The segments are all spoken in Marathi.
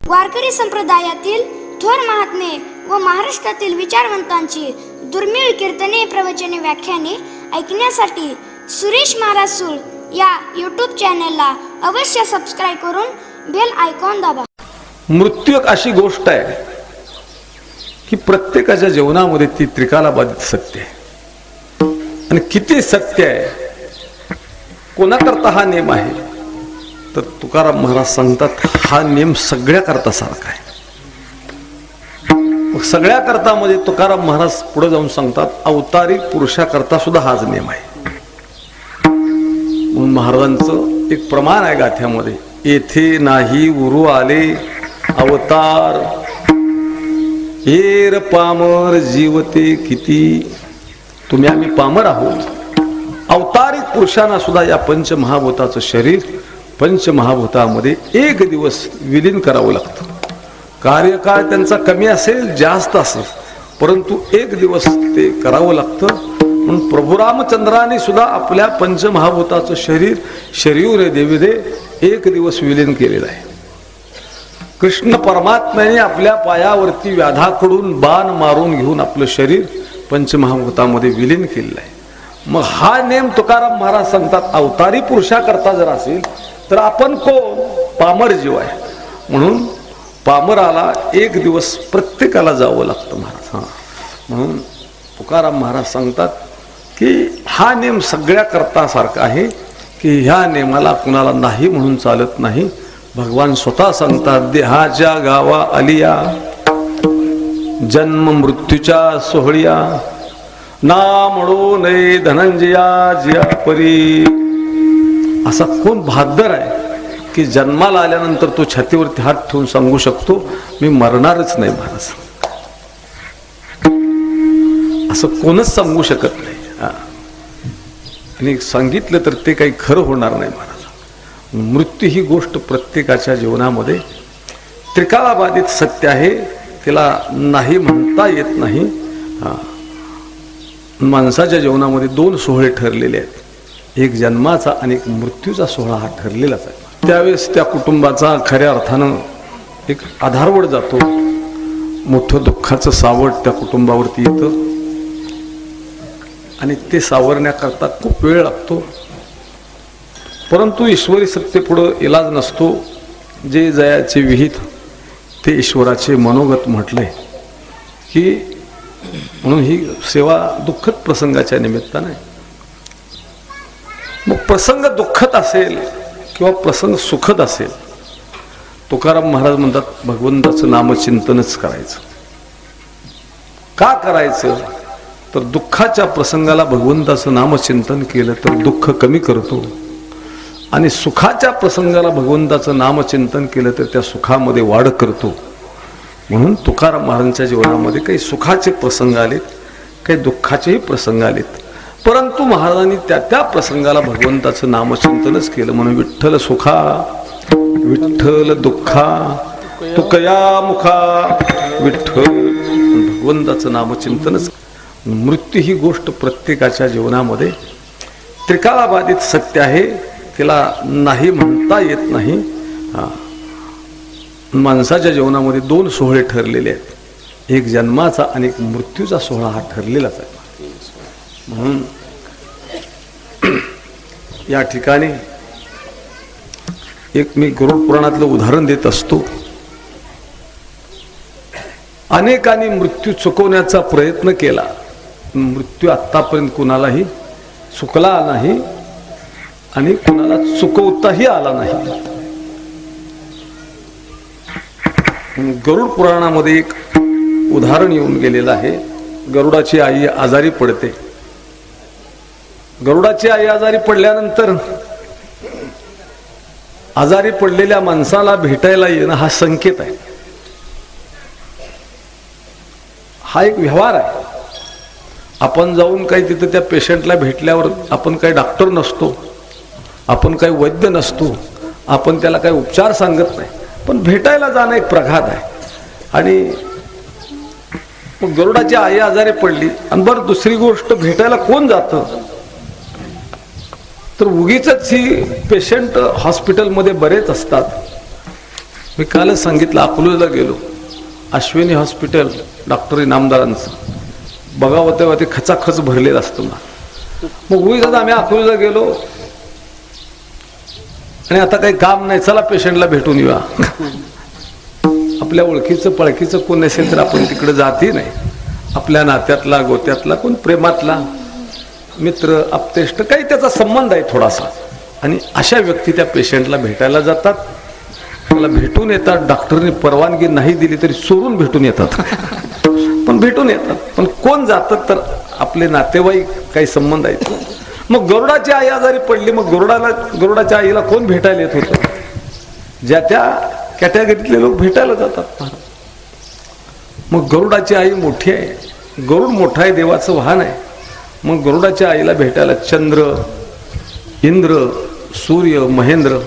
वारकरी संप्रदायातील थोर महात्मे व महाराष्ट्रातील विचारवंतांची दुर्मिळ कीर्तने, प्रवचने, व्याख्याने ऐकण्यासाठी सुरेश महाराज सूळ या यूट्यूब चॅनलला अवश्य सबस्क्राईब करून बेल आयकॉन दाबा. मृत्यू एक अशी गोष्ट आहे की प्रत्येकाच्या जीवनामध्ये ती त्रिकालाबाधित सत्य आहे. आणि किती सत्य आहे, कोणाकरता हा नियम आहे तर तुकाराम महाराज सांगतात हा नियम सगळ्या करता सारखा आहे. सगळ्या करता मध्ये तुकाराम महाराज पुढे जाऊन सांगतात अवतारी पुरुषाकरता सुद्धा हाच नियम आहे. म्हणून महाराजांचं एक प्रमाण आहे गाथ्यामध्ये, येथे नाही उरू आले अवतार, हेर पामर जीवते किती. तुम्ही आम्ही पामर आहोत, अवतारिक पुरुषांना सुद्धा या पंचमहाभूताचं शरीर पंचमहाभूतामध्ये एक दिवस विलीन करावं लागतं. कार्यकाळ त्यांचा कमी असेल जास्त असेल, परंतु एक दिवस ते करावं लागतं. म्हणून प्रभू रामचंद्राने सुद्धा आपल्या पंचमहाभूताचं शरीर शरीर देवीदे एक दिवस विलीन केलेलं आहे. कृष्ण परमात्म्याने आपल्या पायावरती व्याधाकडून बाण मारून घेऊन आपलं शरीर पंचमहाभूतामध्ये विलीन केलेलं आहे. मग हा नेम तुकाराम महाराज सांगतात अवतारी पुरुषाकरता जर असेल तर आपण कोण, पामर जीव आहे. म्हणून पामराला एक दिवस प्रत्येकाला जावं लागतं महाराज. म्हणून तुकाराम महाराज सांगतात की हा नेम सगळ्या करता सारखा आहे की ह्या नेमाला कुणाला नाही म्हणून चालत नाही. भगवान स्वतः सांगतात देहाच्या गावा आलिया, जन्म मृत्यूच्या सोहळिया, ना म्हणू नये धनंजया जिया परी. असा कोण बहादर आहे की जन्माला आल्यानंतर तो छातीवरती हात ठेवून सांगू शकतो मी मरणारच नाही महाराज. असं कोणच सांगू शकत नाही. आणि सांगितलं तर ते काही खरं होणार नाही महाराज. मृत्यू ही गोष्ट प्रत्येकाच्या जीवनामध्ये त्रिकालाबाधित सत्य आहे, तिला नाही म्हणता येत नाही. माणसाच्या जीवनामध्ये दोन सोहळे ठरलेले आहेत, एक जन्माचा आणि एक मृत्यूचा सोहळा हा ठरलेलाच आहे. त्यावेळेस त्या कुटुंबाचा खऱ्या अर्थानं एक आधारवड जातो, मोठं दुःखाचं सावट त्या कुटुंबावरती येतं आणि ते सावरण्याकरता खूप वेळ लागतो. परंतु ईश्वरी सत्य पुढं इलाज नसतो. जे जयाचे विहित ते ईश्वराचे मनोगत म्हटले की म्हणून ही सेवा दुःखद प्रसंगाच्या निमित्ताने. मग प्रसंग दुःखद असेल किंवा प्रसंग सुखद असेल, तुकाराम महाराज म्हणतात भगवंताचं नामचिंतनच करायचं. का करायचं तर दुःखाच्या प्रसंगाला भगवंताचं नामचिंतन केलं तर दुःख कमी करतो आणि सुखाच्या प्रसंगाला भगवंताचं नामचिंतन केलं तर त्या सुखामध्ये वाढ करतो. म्हणून तुकाराम महाराजांच्या जीवनामध्ये काही सुखाचे प्रसंग आलेत, काही दुःखाचेही प्रसंग आलेत, परंतु महाराजांनी त्या त्या प्रसंगाला भगवंताचं नामचिंतनच केलं. म्हणून विठ्ठल सुखा विठ्ठल दुःखा तुकया मुखा विठ्ठल, भगवंताचं नामचिंतनच. मृत्यू ही गोष्ट प्रत्येकाच्या जीवनामध्ये त्रिकालाबाधित सत्य आहे, तिला नाही म्हणता येत नाही. माणसाच्या जीवनामध्ये दोन सोहळे ठरलेले आहेत, एक जन्माचा आणि एक मृत्यूचा सोहळा हा ठरलेलाच आहे. म्हणून या ठिकाणी एक मी गरुड पुराणातलं उदाहरण देत असतो. अनेकांनी मृत्यू चुकवण्याचा प्रयत्न केला, मृत्यू आतापर्यंत कुणालाही चुकला नाही आणि कुणाला चुकवताही आला नाही. गरुड पुराणामध्ये एक उदाहरण येऊन गेलेलं आहे. गरुडाची आई आजारी पडते. गरुडाची आई आजारी पडल्यानंतर आजारी पडलेल्या माणसाला भेटायला येणं हा संकेत आहे, हा एक व्यवहार आहे. आपण जाऊन काही तिथं त्या पेशंटला भेटल्यावर आपण काही डॉक्टर नसतो, आपण काही वैद्य नसतो, आपण त्याला काही उपचार सांगत नाही, पण भेटायला जाणं एक प्रघात आहे. आणि मग गरुडाची आई आजारी पडली आणि बरं दुसरी गोष्ट भेटायला कोण जातं तर उगीच ही पेशंट हॉस्पिटलमध्ये बरेच असतात. मी कालच सांगितलं, अकलूजला गेलो, अश्विनी हॉस्पिटल डॉक्टर इनामदारांचं, बघावं तेव्हा ते खचाखच भरलेलं असतं ना. मग उगीच आम्ही अकलूजला गेलो आणि आता काही काम नाही, चला पेशंटला भेटून येऊया. आपल्या ओळखीचं पळखीचं कोण नसेल तर आपण तिकडे जातही नाही. आपल्या नात्यातला, गोत्यातला, कोण प्रेमातला मित्र, आप्तेष्ट, काही त्याचा संबंध आहे थोडासा, आणि अशा व्यक्ती त्या पेशंटला भेटायला जातात. मला भेटून येतात, डॉक्टरने परवानगी नाही दिली तरी चोरून भेटून येतात. पण भेटून येतात. पण कोण जातात तर आपले नातेवाईक, काही संबंध आहेत. मग गरुडाची आई आजारी पडली, मग गरुडाच्या आईला कोण भेटायला येत होतं? ज्या त्या कॅटेगरीतले लोक भेटायला जातात. मग गरुडाची आई मोठी आहे, गरुड मोठा आहे, देवाचं वाहन आहे. मग गरुडाच्या आईला भेटायला चंद्र, इंद्र, सूर्य, महेंद्र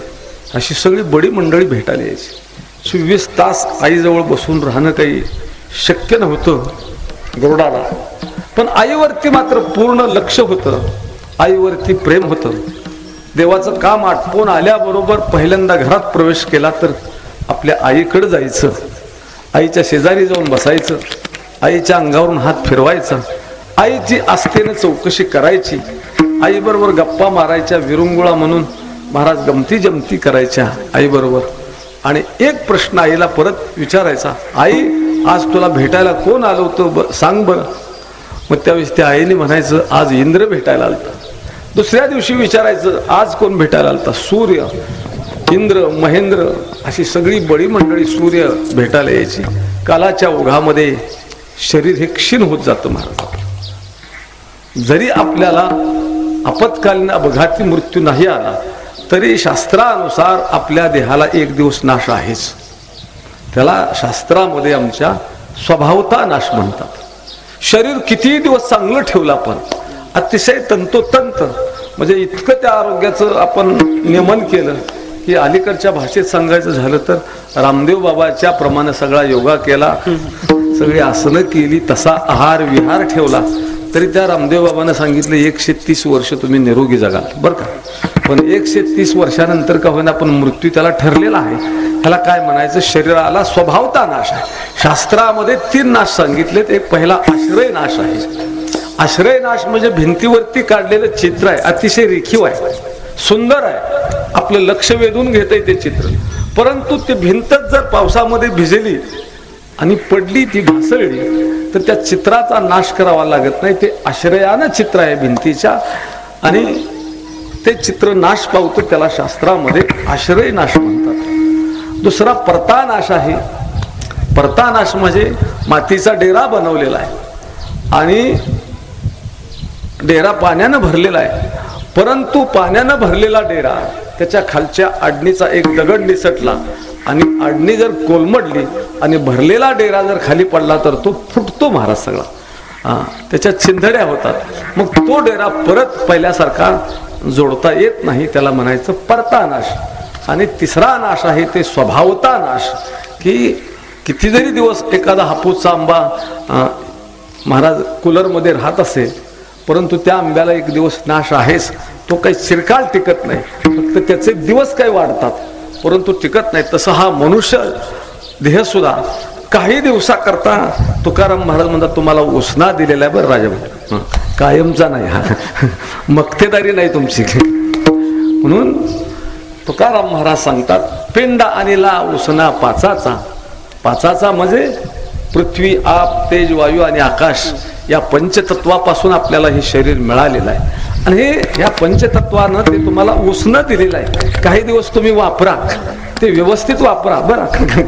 अशी सगळी बडी मंडळी भेटायला यायची. 24 तास आईजवळ बसून राहणं काही शक्य नव्हतं गरुडाला. पण आईवरती मात्र पूर्ण लक्ष होतं, आईवरती प्रेम होतं. देवाचं काम आटपून आल्याबरोबर पहिल्यांदा घरात प्रवेश केला तर आपल्या आईकडे जायचं, आईच्या शेजारी जाऊन बसायचं, आईच्या अंगावरून हात फिरवायचा, आईची आस्थेने चौकशी करायची, आईबरोबर गप्पा मारायच्या, विरुंगुळा म्हणून महाराज गमती जमती करायच्या आईबरोबर. आणि एक प्रश्न आईला परत विचारायचा, आई आज तुला भेटायला कोण आलं होतं सांग बरं. मग त्यावेळेस त्या आईने म्हणायचं, आज इंद्र भेटायला आलता. दुसऱ्या दिवशी विचारायचं, आज कोण भेटायला आलता? सूर्य, इंद्र, महेंद्र अशी सगळी बडी मंडळी सूर्य भेटायला यायची. कालाच्या ओघामध्ये शरीर हे क्षीण होत जातं महाराज. जरी आपल्याला आपत्कालीन अपघाती मृत्यू नाही आला तरी शास्त्रानुसार आपल्या देहाला एक दिवस नाश आहेच. त्याला शास्त्रामध्ये आमच्या स्वभावता नाश म्हणतात. शरीर किती दिवस चांगलं ठेवलं आपण, अतिशय तंतोतंत, म्हणजे इतकं त्या आरोग्याचं आपण नियमन केलं की अलीकडच्या भाषेत सांगायचं झालं तर रामदेव बाबाच्या प्रमाणे सगळा योगा केला, सगळी आसनं केली, तसा आहार विहार ठेवला, तरी त्या रामदेव बाबांना सांगितलं 130 वर्ष तुम्ही निरोगी जगाल बरं का. पण 130 वर्षानंतर का होईना पण मृत्यू त्याला ठरलेला आहे. त्याला काय म्हणायचं? शरीराला स्वभावता नाश आहे. शास्त्रामध्ये 3 नाश सांगितलेत. एक पहिला आश्रय नाश आहे. आश्रय नाश म्हणजे भिंतीवरती काढलेलं चित्र आहे, अतिशय रेखीव आहे, सुंदर आहे, आपलं लक्ष वेधून घेतंय ते चित्र. परंतु ते भिंतच जर पावसामध्ये भिजली आणि पडली, ती घासळली, तर त्या चित्राचा नाश करावा लागत नाही. ते आश्रयानं चित्र आहे भिंतीच्या, आणि ते चित्र नाश पावतं, त्याला शास्त्रामध्ये आश्रय नाश म्हणतात. दुसरा परतानाश आहे. परतानाश म्हणजे मातीचा डेरा बनवलेला आहे आणि डेरा पाण्यानं भरलेला आहे, परंतु पाण्यानं भरलेला डेरा, त्याच्या खालच्या आडणीचा एक दगड निसटला आणि आडणी जर कोलमडली आणि भरलेला डेरा जर खाली पडला तर तो फुटतो महाराज सगळा. त्याच्या चिंधड्या होतात. मग तो डेरा परत पहिल्यासारखा जोडता येत नाही, त्याला म्हणायचं परतानाश. आणि तिसरा नाश आहे ते स्वभावता नाश, की किती जरी दिवस एखादा हापूसचा आंबा महाराज कूलरमध्ये राहत असेल, परंतु त्या आंब्याला एक दिवस नाश आहेच. तो काही चिरकाळ टिकत नाही, फक्त त्याचे दिवस काही वाढतात परंतु टिकत नाही. तसं हा मनुष्य देह सुद्धा काही दिवसाकरता तुकाराम महाराज म्हणतात तुम्हाला उसना दिलेला आहे बरं राजा, कायमचा नाही हा, मक्तेदारी नाही तुमची. म्हणून तुकाराम महाराज सांगतात पिंड आणिला उसना पाचाचा. पाचाचा म्हणजे पृथ्वी, आप, तेज, वायू आणि आकाश या पंचतत्वापासून आपल्याला हे शरीर मिळालेलं आहे. आणि हे या पंचतत्वानं ते तुम्हाला उसनं दिलेलं आहे. काही दिवस तुम्ही वापरा, ते व्यवस्थित वापरा बरं.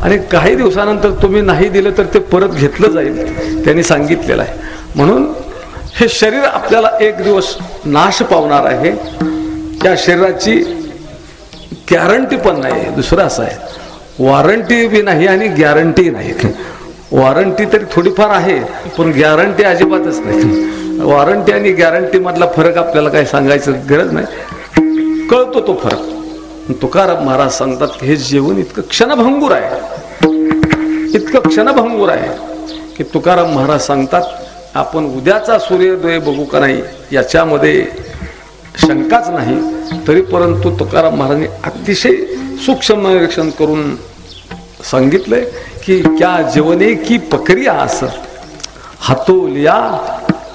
आणि काही दिवसानंतर तुम्ही नाही दिलं तर ते परत घेतलं जाईल, त्यांनी सांगितलेलं आहे. म्हणून हे शरीर आपल्याला एक दिवस नाश पावणार आहे. त्या शरीराची गॅरंटी पण नाही. दुसरं असं आहे, वॉरंटी बी नाही आणि गॅरंटी नाही. वॉरंटी तरी थोडीफार आहे पण गॅरंटी अजिबातच नाही. वॉरंटी आणि गॅरंटी मधला फरक आपल्याला काही सांगायचं गरज नाही, कळतो तो फरक. तुकाराम महाराज सांगतात की हे जीवन इतकं क्षणभंगूर आहे, इतकं क्षणभंगूर आहे की तुकाराम महाराज सांगतात आपण उद्याचा सूर्योदय बघू का नाही याच्यामध्ये शंकाच नाही. तरी परंतु तुकाराम महाराजांनी अतिशय सूक्ष्म निरीक्षण करून सांगितलंय की क्या जीवने की प्रक्रिया आस हातो लिया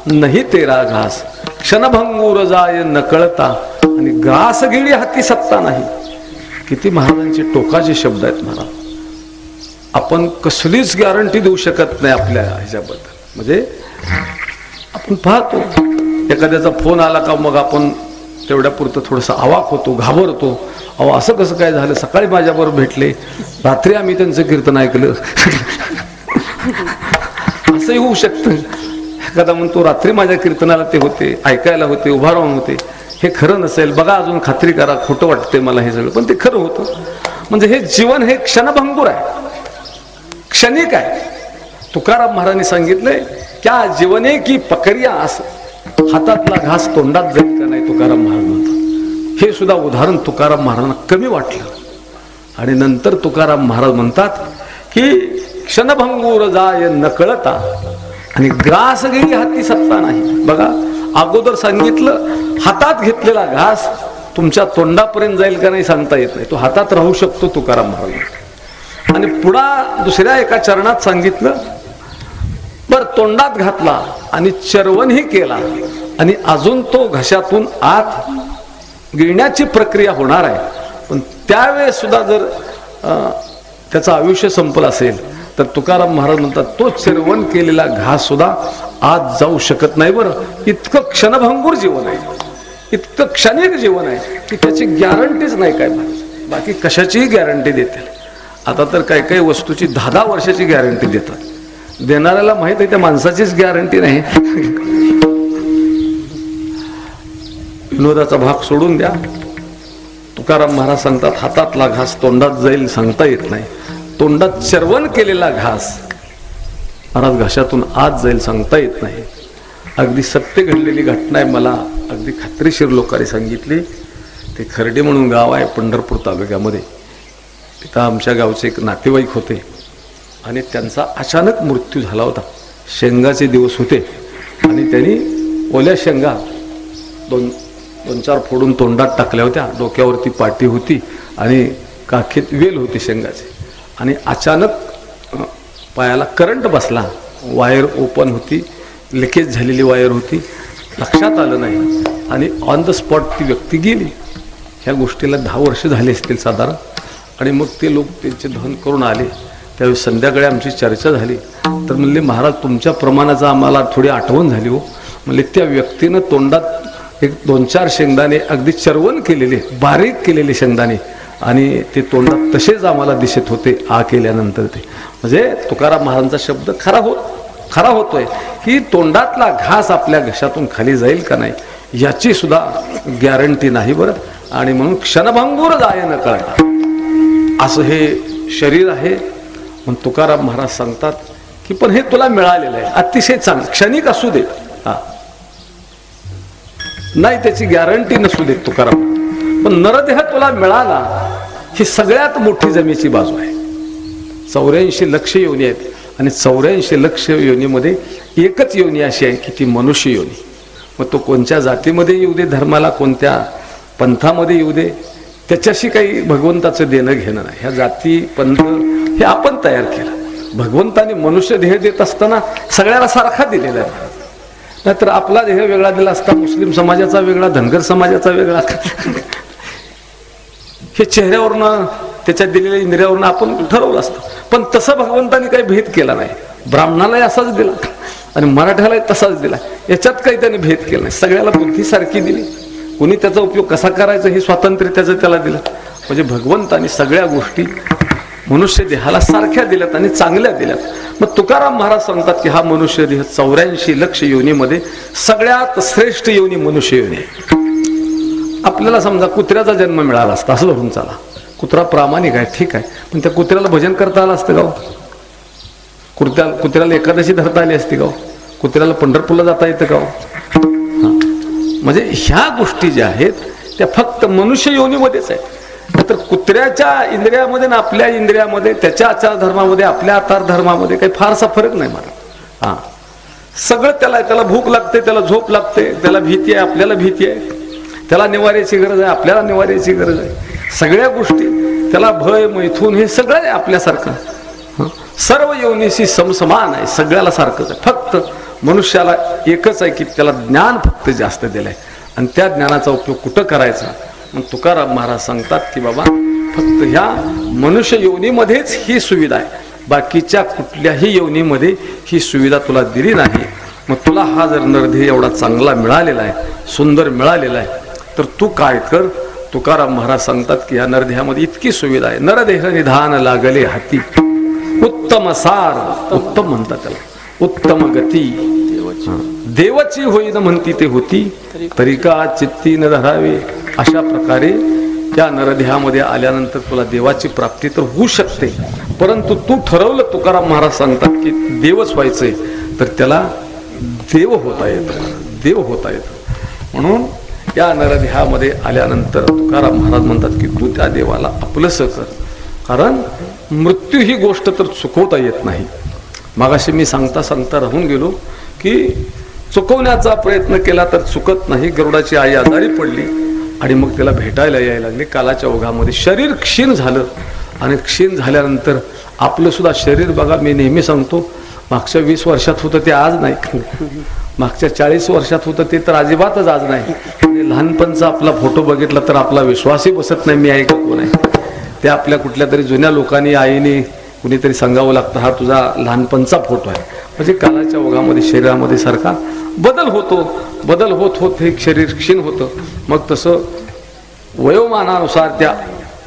नाही तेरा घास क्षणभंगूर जाय न कळता आणि ग्रास गिळी हाती सत्ता नाही. किती महाराजांचे टोकाचे शब्द आहेत महाराज. आपण कसलीच गॅरंटी देऊ शकत नाही आपल्या ह्याच्याबद्दल. म्हणजे आपण पाहतो एखाद्याचा फोन आला का मग आपण तेवढ्या पुरतं थोडंसं अवाक होतो, घाबरतो. अहो असं कसं काय झालं, सकाळी माझ्याबरोबर भेटले, रात्री आम्ही त्यांचं कीर्तन ऐकलं. असंही होऊ शकतं. एखादा म्हणतो रात्री माझ्या कीर्तनाला ते होते, ऐकायला होते, उभा राहून होते. हे खरं नसेल, बघा अजून खात्री करा, खोटं वाटते मला हे सगळं, पण ते खरं होतं. म्हणजे हे जीवन हे क्षणभंगूर आहे, क्षणिक आहे. तुकाराम महाराजांनी सांगितलंय क्या जीवने की प्रक्रिया आस हातातला घास तोंडात जाईल का नाही, तुकाराम महाराज म्हणतात. हे सुद्धा उदाहरण तुकाराम महाराजांना कमी वाटलं. आणि नंतर तुकाराम महाराज म्हणतात की क्षणभंगूर जाय न कळता आणि ग्रास गेली हाती सत्ता नाही. बघा अगोदर सांगितलं हातात घेतलेला घास तुमच्या तोंडापर्यंत जाईल का नाही सांगता येत नाही, तो हातात राहू शकतो तुकाराम महाराज. आणि पुढा दुसऱ्या एका चरणात सांगितलं बर तोंडात घातला आणि चरवणही केला आणि अजून तो घशातून आत गिळण्याची प्रक्रिया होणार आहे. पण त्यावेळेस सुद्धा जर त्याचं आयुष्य संपलं असेल तर तुकाराम महाराज म्हणतात तो चिरवण केलेला घास सुद्धा आत जाऊ शकत नाही. बरं इतकं क्षणभंगूर जीवन आहे, इतकं क्षणिक जीवन आहे की त्याची गॅरंटीच नाही काय. बाकी कशाचीही गॅरंटी देतील. आता तर काही काही वस्तूची 10-10 वर्षाची गॅरंटी देतात. देणाऱ्याला माहित आहे त्या माणसाचीच गॅरंटी नाही. विनोदाचा भाग सोडून द्या. तुकाराम महाराज सांगतात हातातला घास तोंडात जाईल सांगता येत नाही, तोंडात चरवण केलेला घास महाराज घशातून आत जाईल सांगता येत नाही. अगदी सत्य घडलेली घटना आहे, मला अगदी खात्रीशीर लोकांनी सांगितली. ते खर्डे म्हणून गाव आहे पंढरपूर तालुक्यामध्ये. तिथं आमच्या गावचे एक नातेवाईक होते आणि त्यांचा अचानक मृत्यू झाला होता. शेंगाचे दिवस होते आणि त्यांनी ओल्या शेंगा दोन चार फोडून तोंडात टाकल्या होत्या. डोक्यावरती पाटी होती आणि काखेत वेल होती शेंगाची. आणि अचानक पायाला करंट बसला. वायर ओपन होती, लिकेज झालेली वायर होती, लक्षात आलं नाही आणि ऑन द स्पॉट ती व्यक्ती गेली. ह्या गोष्टीला 10 वर्ष झाली असतील साधारण. आणि मग ते लोक त्यांचे दहन करून आले. त्यावेळी संध्याकाळी आमची चर्चा झाली. तर म्हणले महाराज तुमच्या प्रमाणाचा आम्हाला थोडी आठवण झाली हो. म्हणले त्या व्यक्तीनं तोंडात एक 2-4 शेंगदाणे अगदी चरवण केलेले, बारीक केलेले शेंगदाणे आणि ते तोंडात तसेच आम्हाला दिसत होते आ केल्यानंतर. ते म्हणजे तुकाराम महाराजांचा शब्द खरा होतोय की तोंडातला घास आपल्या घशातून खाली जाईल का नाही याची सुद्धा गॅरंटी नाही. बरं आणि म्हणून क्षणभंगूर जाय न कळता असं हे शरीर आहे. मग तुकाराम महाराज सांगतात की पण हे तुला मिळालेलं आहे, अतिशय चांगलं, क्षणिक असू दे, नाही त्याची गॅरंटी नसू देत तुकाराम, पण नरदेह तुला मिळाला ही सगळ्यात मोठी जमेची बाजू आहे. 84 लक्ष योनी आहेत आणि 84 लक्ष योनीमध्ये एकच योनी अशी आहे की ती मनुष्य योनी. मग तो कोणत्या जातीमध्ये येऊ दे, धर्माला कोणत्या पंथामध्ये येऊ दे, त्याच्याशी काही भगवंताचं देणं घेणं नाही. ह्या जाती पंथ हे आपण तयार केलं. भगवंताने मनुष्य देह देत असताना सगळ्याला सारखा दिलेला आहे. नाहीतर आपला देह वेगळा दिला असता, मुस्लिम समाजाचा वेगळा, धनगर समाजाचा वेगळा. हे चेहऱ्यावरनं त्याच्या दिलेल्या इंद्रियावरनं आपण ठरवलं असतं. पण तसं भगवंताने काही भेद केला नाही. ब्राह्मणालाही असाच दिला आणि मराठ्यालाही तसाच दिला. याच्यात काही त्याने भेद केला नाही. सगळ्याला बुद्धी सारखी दिली. कुणी त्याचा उपयोग कसा करायचा हे स्वातंत्र्य त्याचं त्याला दिलं. म्हणजे भगवंताने सगळ्या गोष्टी मनुष्य देहाला सारख्या दिल्यात आणि चांगल्या दिल्यात. मग तुकाराम महाराज सांगतात की हा मनुष्य देह 84 लक्ष योनीमध्ये सगळ्यात श्रेष्ठ योनी मनुष्य योनी आहे. आपल्याला समजा कुत्र्याचा जन्म मिळाला असता असं धरून चाला, कुत्रा प्रामाणिक आहे ठीक आहे, पण त्या कुत्र्याला भजन करता आलं असतं गाव? कुत्र्याला एकादशी धरता आली असती गाव? कुत्र्याला पंढरपूरला जाता येतं गाव? म्हणजे ह्या गोष्टी ज्या आहेत त्या फक्त मनुष्य योनीमध्येच आहेत. तर कुत्र्याच्या इंद्रियामध्ये ना आपल्या इंद्रियामध्ये, त्याच्या आचार धर्मामध्ये आपल्या आचार धर्मामध्ये काही फारसा फरक नाही मला. सगळं त्याला भूक लागते, त्याला झोप लागते, त्याला भीती आहे, आपल्याला भीती आहे, त्याला निवाऱ्याची गरज आहे, आपल्याला निवाऱ्याची गरज आहे. सगळ्या गोष्टी त्याला भय मैथून हे सगळं आहे आपल्यासारखं. सर्व योनीशी समसमान आहे, सगळ्याला सारखंच आहे. फक्त मनुष्याला एकच आहे की त्याला ज्ञान फक्त जास्त दिलंय आणि त्या ज्ञानाचा उपयोग कुठं करायचा. मग तुकाराम महाराज सांगतात की बाबा फक्त ह्या मनुष्य योनीमध्येच ही सुविधा आहे, बाकीच्या कुठल्याही योनीमध्ये ही सुविधा तुला दिली नाही. मग तुला हा जर नरदेह एवढा चांगला मिळालेला आहे, सुंदर मिळालेला आहे, तर तू काय कर. तुकाराम महाराज सांगतात की या नरदेहामध्ये इतकी सुविधा आहे. नरदेह निधान लागले हाती, उत्तम सार, उत्तम म्हणतात त्याला, उत्तम गती, देवाची होईन म्हणती ते होती, तरी का चित्ती न धरावे. अशा प्रकारे त्या नरदेहामध्ये आल्यानंतर तुला देवाची प्राप्ती तर होऊ शकते, परंतु तू ठरवलं, तुकाराम महाराज सांगतात की देवच व्हायचंय, तर त्याला देव होता येतं, देव होता येतं. म्हणून या नरदेहामध्ये आल्यानंतर तुकाराम महाराज म्हणतात की तू त्या देवाला आपलंसं कर, कारण मृत्यू ही गोष्ट तर चुकवता येत नाही. मागाशी मी सांगता सांगता राहून गेलो की चुकवण्याचा प्रयत्न केला तर चुकत नाही. गरुडाची आई आजारी पडली आणि मग त्याला भेटायला यायला लागले. कालाच्या ओघामध्ये शरीर क्षीण झालं आणि क्षीण झाल्यानंतर आपलं सुद्धा शरीर बघा, मी नेहमी सांगतो, मागच्या 20 वर्षात होतं ते आज नाही, मागच्या 40 वर्षात होतं ते तर अजिबातच आज नाही. आणि लहानपणचा आपला फोटो बघितला तर आपला विश्वासही बसत नाही मी आहे का कोण आहे. ते आपल्या कुठल्या तरी जुन्या लोकांनी, आईने कुणीतरी सांगावं लागतं हा तुझा लहानपणचा फोटो आहे. म्हणजे कालाच्या ओघामध्ये शरीरामध्ये सारखा बदल होतो, बदल होत होत हे शरीर क्षीण होतं. मग तसं वयोमानानुसार त्या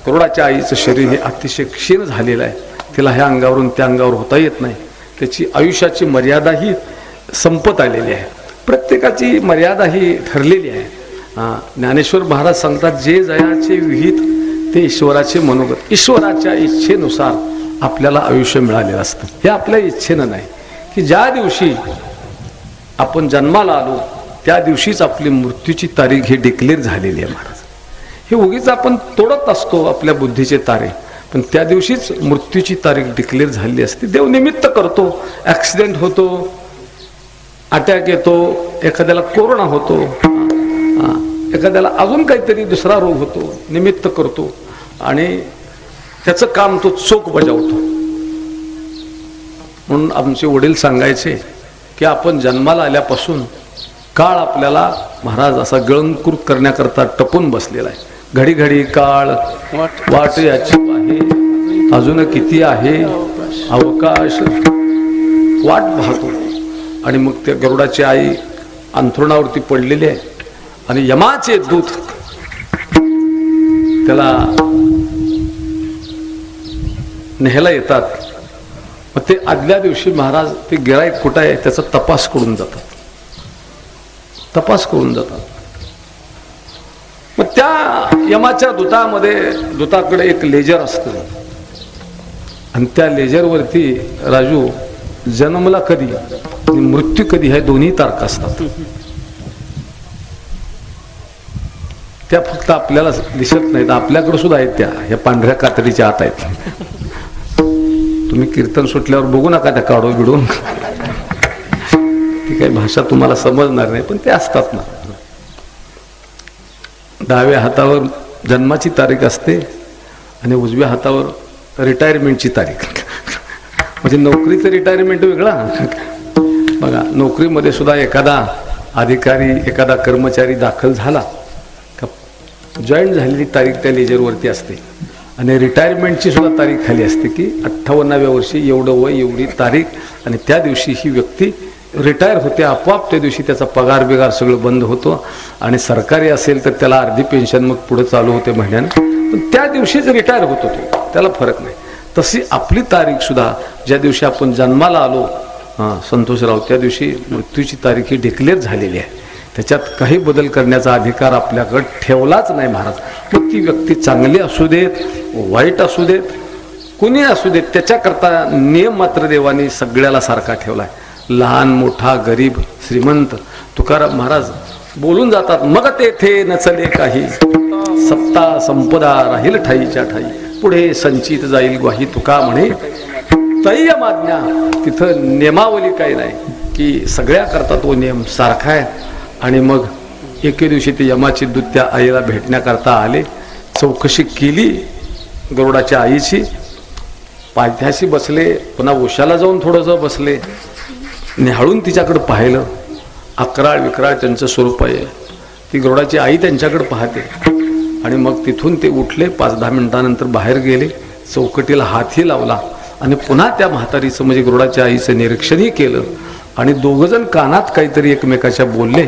गरुडाच्या आईचं शरीर हे अतिशय क्षीण झालेलं आहे. तिला ह्या अंगावरून त्या अंगावर होता येत नाही. त्याची आयुष्याची मर्यादा ही संपत आलेली आहे. प्रत्येकाची मर्यादा ही ठरलेली आहे. ज्ञानेश्वर महाराज सांगतात, जे जयाचे विहित ते ईश्वराचे मनोगत. ईश्वराच्या इच्छेनुसार आपल्याला आयुष्य मिळालेलं असतं. हे आपल्या इच्छेनं नाही की ज्या दिवशी आपण जन्माला आलो त्या दिवशीच आपली मृत्यूची तारीख ही डिक्लेअर झालेली आहे महाराज. हे उगीच आपण तोडत असतो आपल्या बुद्धीचे तारे, पण त्या दिवशीच मृत्यूची तारीख डिक्लेअर झालेली असते. देव निमित्त करतो, ॲक्सिडेंट होतो, अटॅक येतो, एखाद्याला कोरोना होतो, एखाद्याला अजून काहीतरी दुसरा रोग होतो, निमित्त करतो आणि त्याचं काम तो चोख बजावतो. म्हणून आमचे वडील सांगायचे की आपण जन्माला आल्यापासून काळ आपल्याला महाराज असा गिळंकृत करण्याकरता टपून बसलेला आहे. घडी घडी काळ वाट याची आहे, अजून किती आहे अवकाश वाट पाहतो. आणि मग त्या गरुडाची आई अंथरुणावरती पडलेली आहे आणि यमाचे दूत त्याला न्यायला येतात. मग ते आदल्या दिवशी महाराज ते गिराईक कुठं आहे त्याचा तपास करून जातात, तपास करून जातात. मग त्या यमाच्या दूताकडे एक लेजर असतं आणि त्या लेजरवरती राजू जन्मला कधी आणि मृत्यू कधी ह्या दोन्ही तारखा असतात. त्या फक्त आपल्याला दिसत नाहीत, आपल्याकडे सुद्धा आहेत त्या, ह्या पांढऱ्या कातडीच्या आत आहेत. तुम्ही कीर्तन सुटल्यावर बघू नका त्या काढो बिडून, ती काही भाषा तुम्हाला समजणार नाही, पण ते असतात ना. डाव्या हातावर जन्माची तारीख असते आणि उजव्या हातावर रिटायरमेंटची तारीख. म्हणजे नोकरीचं रिटायरमेंट वेगळा. बघा, नोकरीमध्ये सुद्धा एखादा अधिकारी, एखादा कर्मचारी दाखल झाला का जॉईन झालेली तारीख त्या लेजरवरती असते आणि रिटायरमेंटची सुद्धा तारीख खाली असते की 58व्या वर्षी एवढं वय, एवढी तारीख, आणि त्या दिवशी ही व्यक्ती रिटायर होते. आपोआप त्या दिवशी त्याचा पगार बिगार सगळं बंद होतो आणि सरकारी असेल तर त्याला अर्धी पेन्शन मग पुढे चालू होते महिन्यानं, पण त्या दिवशीच रिटायर होतो तो, त्याला फरक नाही. तशी आपली तारीख सुद्धा ज्या दिवशी आपण जन्माला आलो संतोषराव, त्या दिवशी मृत्यूची तारीख ही डिक्लेअर झालेली आहे. त्याच्यात काही बदल करण्याचा अधिकार आपल्याकडे ठेवलाच नाही महाराज. मग ती व्यक्ती चांगली असू देत, वाईट असू देत, कुणी असू देत, त्याच्याकरता नियम मात्र देवाने सगळ्याला सारखा ठेवलाय. लहान मोठा, गरीब श्रीमंत. तुकाराम महाराज बोलून जातात, मग तेथे नचले काही, सत्ता संपदा राहील ठाईच्या ठाई, पुढे संचित जाईल ग्वाही. तुका म्हणे तय्य माज्ञा. तिथं नियमावली काही नाही की सगळ्या करता तो नियम सारखा आहे. आणि मग एके दिवशी ते यमाचे दूत त्या आईला भेटण्याकरता आले, चौकशी केली गरुडाच्या आईची. पायथ्याशी बसले, पुन्हा उशाला जाऊन थोडंसं बसले, निहाळून तिच्याकडे पाहिलं. अकराळ विकराळ त्यांचं स्वरूप आहे. ती गरुडाची आई त्यांच्याकडे पाहते. आणि मग तिथून ते उठले. 5-10 मिनिटानंतर बाहेर गेले, चौकटीला हातही लावला आणि पुन्हा त्या म्हातारीचं म्हणजे गरुडाच्या आईचं निरीक्षणही केलं. आणि दोघंजण कानात काहीतरी एकमेकाच्या बोलले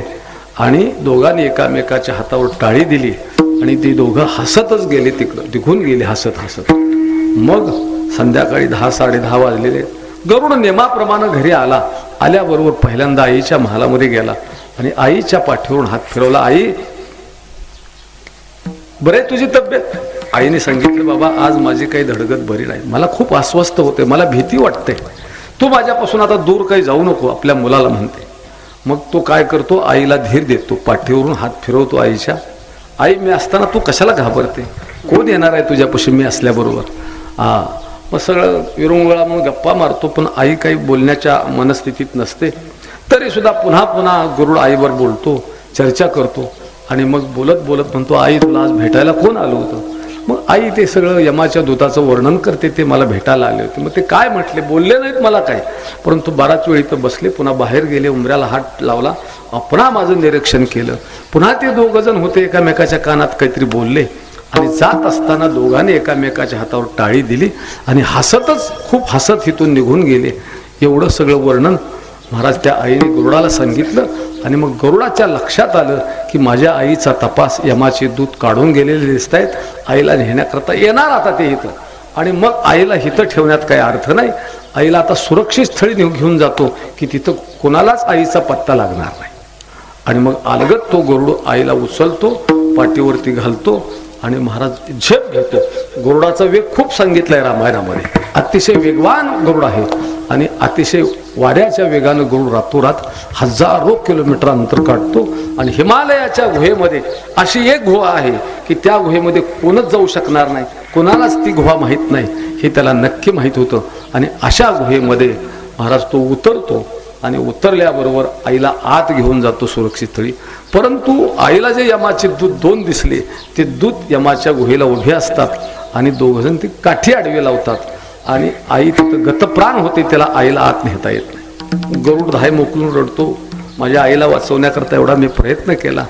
आणि दोघांनी एकामेकाच्या हातावर टाळी दिली आणि ती दोघं हसतच गेले, तिकडं निघून गेले हसत हसत. मग संध्याकाळी 10-10:30 वाजलेले. गरुड नेमाप्रमाणे घरी आला. आल्याबरोबर पहिल्यांदा आईच्या महालामध्ये गेला आणि आईच्या पाठीवरून हात फिरवला. आई, बरे तुझी तब्येत? आईने सांगितलं, बाबा आज माझी काही धडगत बरी नाही, मला खूप अस्वस्थ होते, मला भीती वाटते, तू माझ्यापासून आता दूर काही जाऊ नको, आपल्या मुलाला म्हणते. मग तो काय करतो, आईला धीर देतो, पाठीवरून हात फिरवतो आईच्या. आई, मी असताना तू कशाला घाबरते? कोण येणार आहे तुझ्यापाशी मी असल्याबरोबर? मग सगळं विरंगुळा म्हणून गप्पा मारतो, पण आई काही बोलण्याच्या मनस्थितीत नसते. तरी सुद्धा पुन्हा पुन्हा गरुड आईवर बोलतो, चर्चा करतो. आणि मग बोलत बोलत म्हणतो, आई तुला आज भेटायला कोण आलं होतं? मग आई ते सगळं यमाच्या दूताचं वर्णन करते, ते मला भेटायला आले होते. मग ते काय म्हटले, बोलले नाहीत मला काय, परंतु बराच वेळ इथं बसले, पुन्हा बाहेर गेले, उंबऱ्याला हात लावला, पुन्हा माझं निरीक्षण केलं. पुन्हा ते दोघंजण होते, एकामेकाच्या कानात काहीतरी बोलले आणि जात असताना दोघांनी एकामेकाच्या हातावर टाळी दिली आणि हसतच खूप हसत इथून निघून गेले. एवढं सगळं वर्णन महाराज त्या आईने गरुडाला सांगितलं. आणि मग गरुडाच्या लक्षात आलं की माझ्या आईचा तपास यमाचे दूत काढून गेलेले दिसत आहेत, आईला नेण्याकरता येणार आता ते इथं. आणि मग आईला हिथं ठेवण्यात काही अर्थ नाही, आईला आता सुरक्षित स्थळी घेऊन जातो की तिथं कोणालाच आईचा पत्ता लागणार नाही. आणि मग अलगत तो गरुड आईला उचलतो, पाठीवरती घालतो आणि महाराज झेप घेतो. गरुडाचा वेग खूप सांगितलाय रामायणामध्ये, अतिशय वेगवान गरुड आहे आणि अतिशय वाऱ्याच्या वेगानं गरुड रातोरात हजारो किलोमीटर अंतर काढतो. आणि हिमालयाच्या गुहेमध्ये अशी एक गुहा आहे की त्या गुहेमध्ये कोणच जाऊ शकणार नाही, कोणालाच ती गुहा माहीत नाही, हे त्याला नक्की माहीत होतं. आणि अशा गुहेमध्ये महाराज तो उतरतो आणि उतरल्याबरोबर आईला आत घेऊन जातो सुरक्षित स्थळी. परंतु आईला जे यमाचे दूत 2 दिसले, ते दूत यमाच्या गुहेला उभे असतात आणि दोघजण ती काठी आडवे लावतात आणि आई तिथं गतप्राण होते, त्याला आईला आत नेता येत नाही. गरुड धाय मोकळून रडतो, माझ्या आईला वाचवण्याकरता एवढा मी प्रयत्न केला.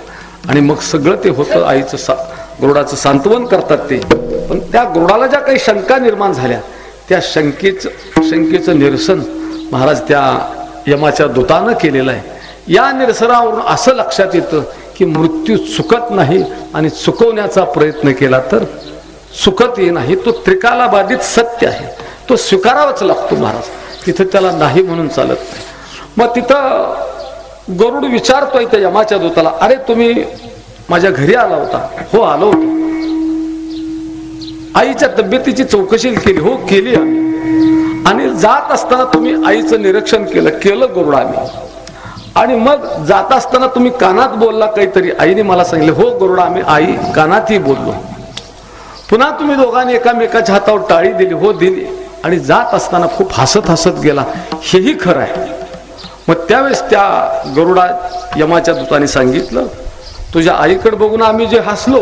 आणि मग सगळं ते होतं, आईचं गरुडाचं सांत्वन करतात ते. पण त्या गरुडाला ज्या काही शंका निर्माण झाल्या, त्या शंकेचं निरसन महाराज त्या यमाच्या दूतानं केलेलं आहे. या निरसनावरून असं लक्षात येतं की मृत्यू चुकत नाही आणि चुकवण्याचा प्रयत्न केला तर चुकत ये नाही. तो त्रिकालाबाधित सत्य आहे, तो स्वीकारावाच लागतो महाराज, तिथं त्याला नाही म्हणून चालत नाही. मग तिथं गरुड विचारतोय त्या यमाच्या दूताला, अरे तुम्ही माझ्या घरी आला होता? हो आलो होतो. आईच्या तब्येतीची चौकशी केली? हो केली आम्ही. आणि जात असताना तुम्ही आईचं निरीक्षण केलं गरुडाने. आणि मग जात असताना तुम्ही कानात बोलला काहीतरी, आईने मला सांगितलं. हो गरुडा, आम्ही आई कानातही बोललो. पुन्हा तुम्ही दोघांनी एकामेकाच्या हातावर टाळी दिली? हो दिली. आणि जात असताना खूप हसत हसत गेला, हेही खरं आहे. मग त्यावेळेस त्या गरुडा यमाच्या दूताने सांगितलं, तुझ्या आईकडे बघून आम्ही जे हसलो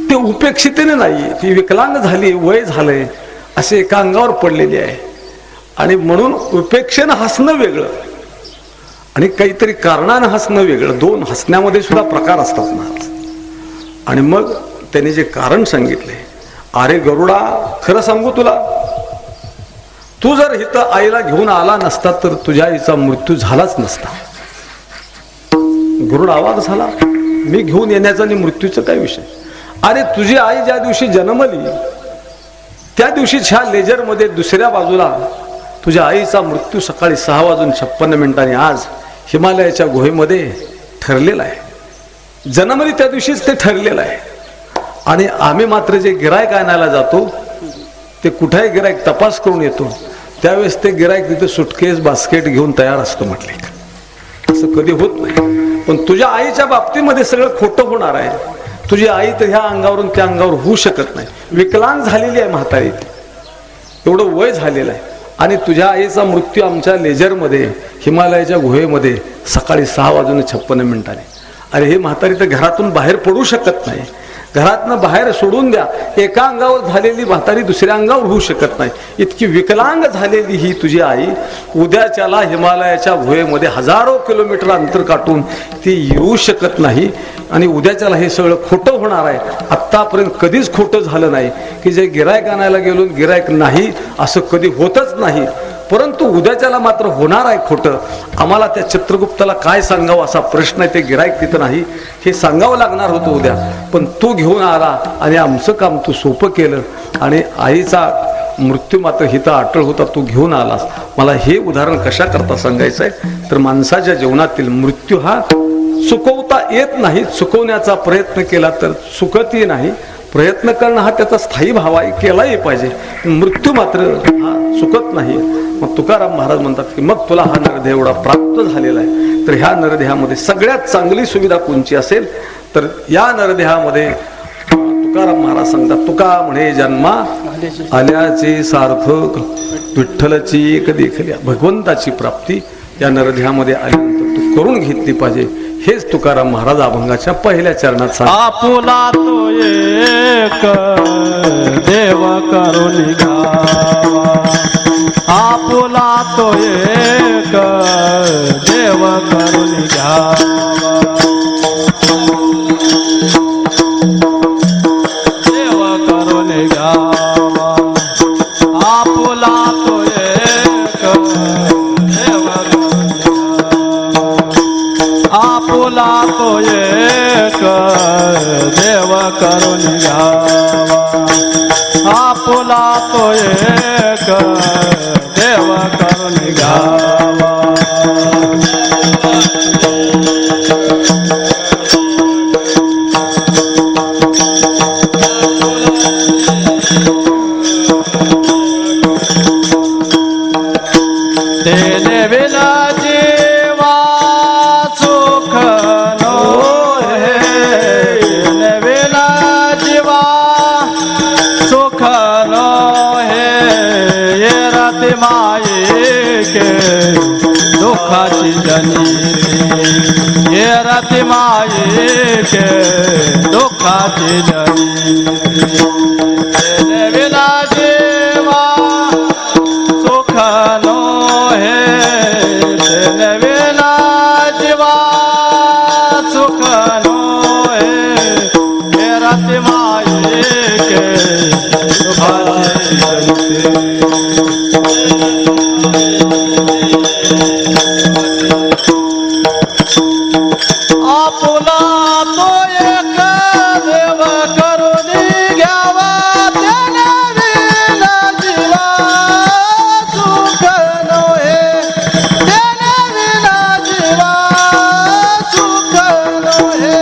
ते उपेक्षितेने नाही, ती विकलांग झाली, वय झालंय, असे एका अंगावर पडलेली आहे. आणि म्हणून उपेक्षेनं हसणं वेगळं आणि काहीतरी कारणानं हसणं वेगळं, 2 हसण्यामध्ये सुद्धा प्रकार असतात महाराज. आणि मग त्याने जे कारण सांगितले, अरे गरुडा, खरं सांगू तुला, तू जर इथं आईला घेऊन आला नसता तर तुझ्या आईचा मृत्यू झालाच नसता. गरुड आवाज झाला, मी घेऊन येण्याचा आणि मृत्यूचा काय विषय? अरे तुझी आई ज्या दिवशी जन्मली त्या दिवशीच्या लेजरमध्ये दुसऱ्या बाजूला तुझ्या आईचा मृत्यू सकाळी 6:56 आज हिमालयाच्या गुहेमध्ये ठरलेला आहे. जन्मली त्या दिवशीच ते ठरलेलं आहे. आणि आम्ही मात्र जे गिरायक आणायला जातो ते कुठेही गिरायक तपास करून येतो, त्यावेळेस ते गिरायक तिथे सुटकेस बास्केट घेऊन तयार असतो. म्हटले असं कधी होत नाही. पण तुझ्या आईच्या बाबतीमध्ये सगळं खोटं होणार आहे. तुझी आई तर ह्या अंगावरून त्या अंगावर होऊ शकत नाही, विकलांग झालेली आहे म्हातारी, एवढं वय झालेलं आहे. आणि तुझ्या आईचा मृत्यू आमच्या लेजरमध्ये हिमालयाच्या गुहेमध्ये सकाळी 6:56. अरे हे म्हातारी तर घरातून बाहेर पडू शकत नाही. घरातनं बाहेर सोडून द्या. एका अंगावर झालेली म्हातारी दुसऱ्या अंगावर होऊ शकत नाही. इतकी विकलांग झालेली ही तुझी आई उद्याच्याला हिमालयाच्या गुहेमध्ये हजारो किलोमीटर अंतर काटून ती येऊ शकत नाही. आणि उद्याच्याला हे सगळं खोटं होणार आहे. आत्तापर्यंत कधीच खोटं झालं नाही की जे गिरायक आणायला गेलो गिरायक नाही असं कधी होतच नाही. परंतु उद्याच्याला मात्र होणार आहे खोटं. आम्हाला त्या चित्रगुप्ताला काय सांगावं असा प्रश्न आहे. ते गिरायक तिथं नाही हे सांगावं लागणार होतं उद्या, पण तू घेऊन आला आणि आमचं काम तू सोपं केलं. आणि आईचा मृत्यू मात्र हिथं अटळ होता, तू घेऊन आलास. मला हे उदाहरण कशा करता सांगायचं आहे तर माणसाच्या जीवनातील मृत्यू हा चुकवता येत नाही. चुकवण्याचा प्रयत्न केला तर चुकतही नाही. प्रयत्न करणं हा त्याचा स्थायी भाव आहे, केलाही पाहिजे. मृत्यू मात्र हा चुकत नाही. मग तुकाराम महाराज म्हणतात की मग तुला हा नरदेह एवढा प्राप्त झालेला आहे तर ह्या नरदेहामध्ये सगळ्यात चांगली सुविधा कोणची असेल तर या नरदेहामध्ये तुकाराम महाराज सांगतात, तुका म्हणे जन्मा आल्याचे सार्थक विठ्ठलची एक देखल्या. भगवंताची प्राप्ती या नरदेहामध्ये आल्यानंतर तू करून घेतली पाहिजे. हेच तुकाराम महाराज अभंगाच्या पहिल्या चरणात सांगतात. आपुला तो एक देव करून घ्यावा, आपुला तो एक देव करून घ्यावा, देव करून घ्यावा, आपुला तो एक देव करून घ्यावा, आपुला तो एक देव करून घ्यावा, आपुला तो एक देव करून घ्यावा. तेने विना जीवा सुख नो है, तेने विना जीवा सुख नो है. ये राती माये के दुःखाची जनी, ये राती माये के दुःखाची जनी. तेने विना जीवा सुख नो है, तेने विना जीवा सुख नो है. हे राती माये के दुःखाची जनी. आपुला तो एक देव करून घ्यावा, त्याने विना जीवा सुख नो है, त्याने विना जीवा सुख नो है.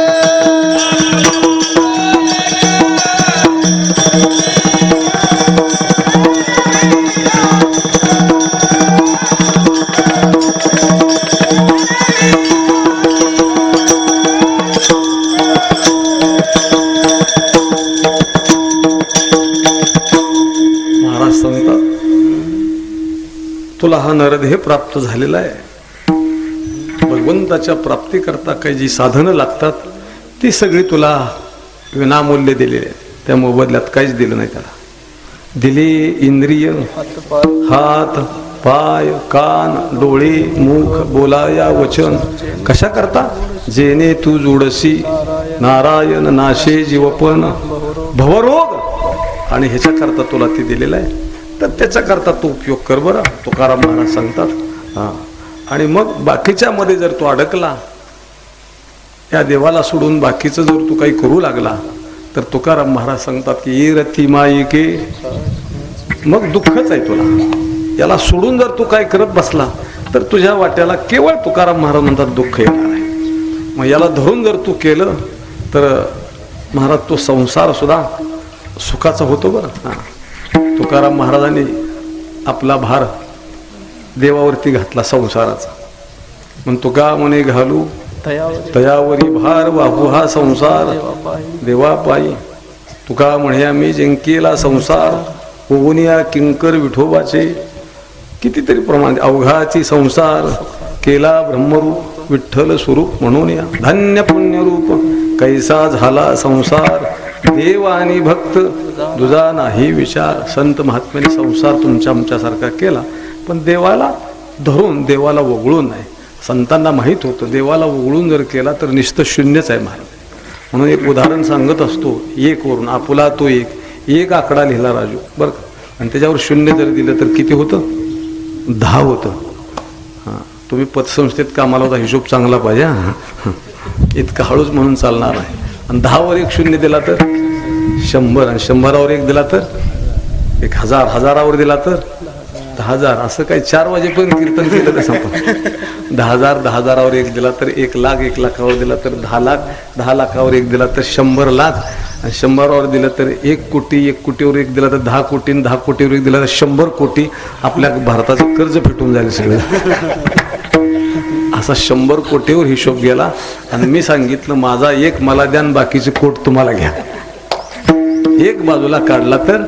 महाराज सांगतात तुला हा नरदेह प्राप्त झालेला आहे. भगवंताच्या प्राप्तीकरता काही जी साधनं लागतात ती सगळी तुला विनामूल्य दिलेली आहेत. त्या मोबदल्यात काहीच दिलं नाही त्याला. दिली इंद्रिय, हात, पाय, कान, डोळे, मुख, बोलाया वचन. कशा करता? जेणे तू जोडसी नारायण नाशे जीवपण भवरोग. आणि ह्याच्या करता तुला ते दिलेलं आहे तर त्याच्या करता तू उपयोग कर बरं. तुकाराम महाराज सांगतात. हा, आणि मग बाकीच्या मध्ये जर तू अडकला, या देवाला सोडून बाकीचं जर तू काही करू लागला तर तुकाराम महाराज सांगतात की ये रती माई के, मग दुःखच आहे तुला. याला सोडून जर तू काय करत बसला तर तुझ्या वाट्याला केवळ तुकाराम महाराज म्हणतात दुःख येणार आहे. मग याला धरून जर तू केलं तर महाराज तो संसार सुद्धा सुखाचा होतो बरं. हा, तुकाराम महाराजांनी आपला भार देवावरती घातला संसाराचा. मग तुका म्हणे घालू तयावरी भार वाहू हा संसार देवापायी. तुका म्हणे आम्ही जिंकेला संसार होऊन या किंकर विठोबाचे. कितीतरी प्रमाणे अवघाची संसार केला ब्रह्मरूप विठ्ठल स्वरूप म्हणून या. धन्य पुण्यरूप कैसा झाला संसार देव आणि भक्त दुजा नाही विचार. संत महात्म्याने संसार तुमच्या आमच्यासारखा केला, पण देवाला धरून देवाला वगळून नाही. संतांना माहीत होतं देवाला वगळून जर केला तर निष्ठ शून्यच आहे महाराज. म्हणून एक उदाहरण सांगत असतो, एक वरून आपुला तो एक आकडा लिहिला राजू बरं का, आणि त्याच्यावर शून्य जर दिलं तर किती होतं? 10 होतं. हां, तुम्ही पतसंस्थेत कामाला होता, हिशोब चांगला पाहिजे. हां, इतका हळूच म्हणून चालणार नाही. आणि 10वर एक शून्य दिला तर 100, आणि 100वर एक दिला तर 1000, 1000वर दिला तर 10,000. असं काही 4 वाजेपर्यंत कीर्तन केलं तर संपत. 10,000, 10,000वर एक दिला तर 1,00,000, 1,00,000वर दिला तर 10,00,000, 10,00,000वर एक दिला तर 100 लाख, आणि 100वर दिलं तर 1 कोटी, 1 कोटीवर एक दिला तर 10 कोटी, 10 कोटीवर एक दिला तर 100 कोटी. आपल्या भारताचं कर्ज फेटून जाईल सगळं. असा 100 कोटीवर हिशोब गेला. आणि मी सांगितलं माझा एक मला द्या आणि बाकीचे कोट तुम्हाला घ्या. एक बाजूला काढला तर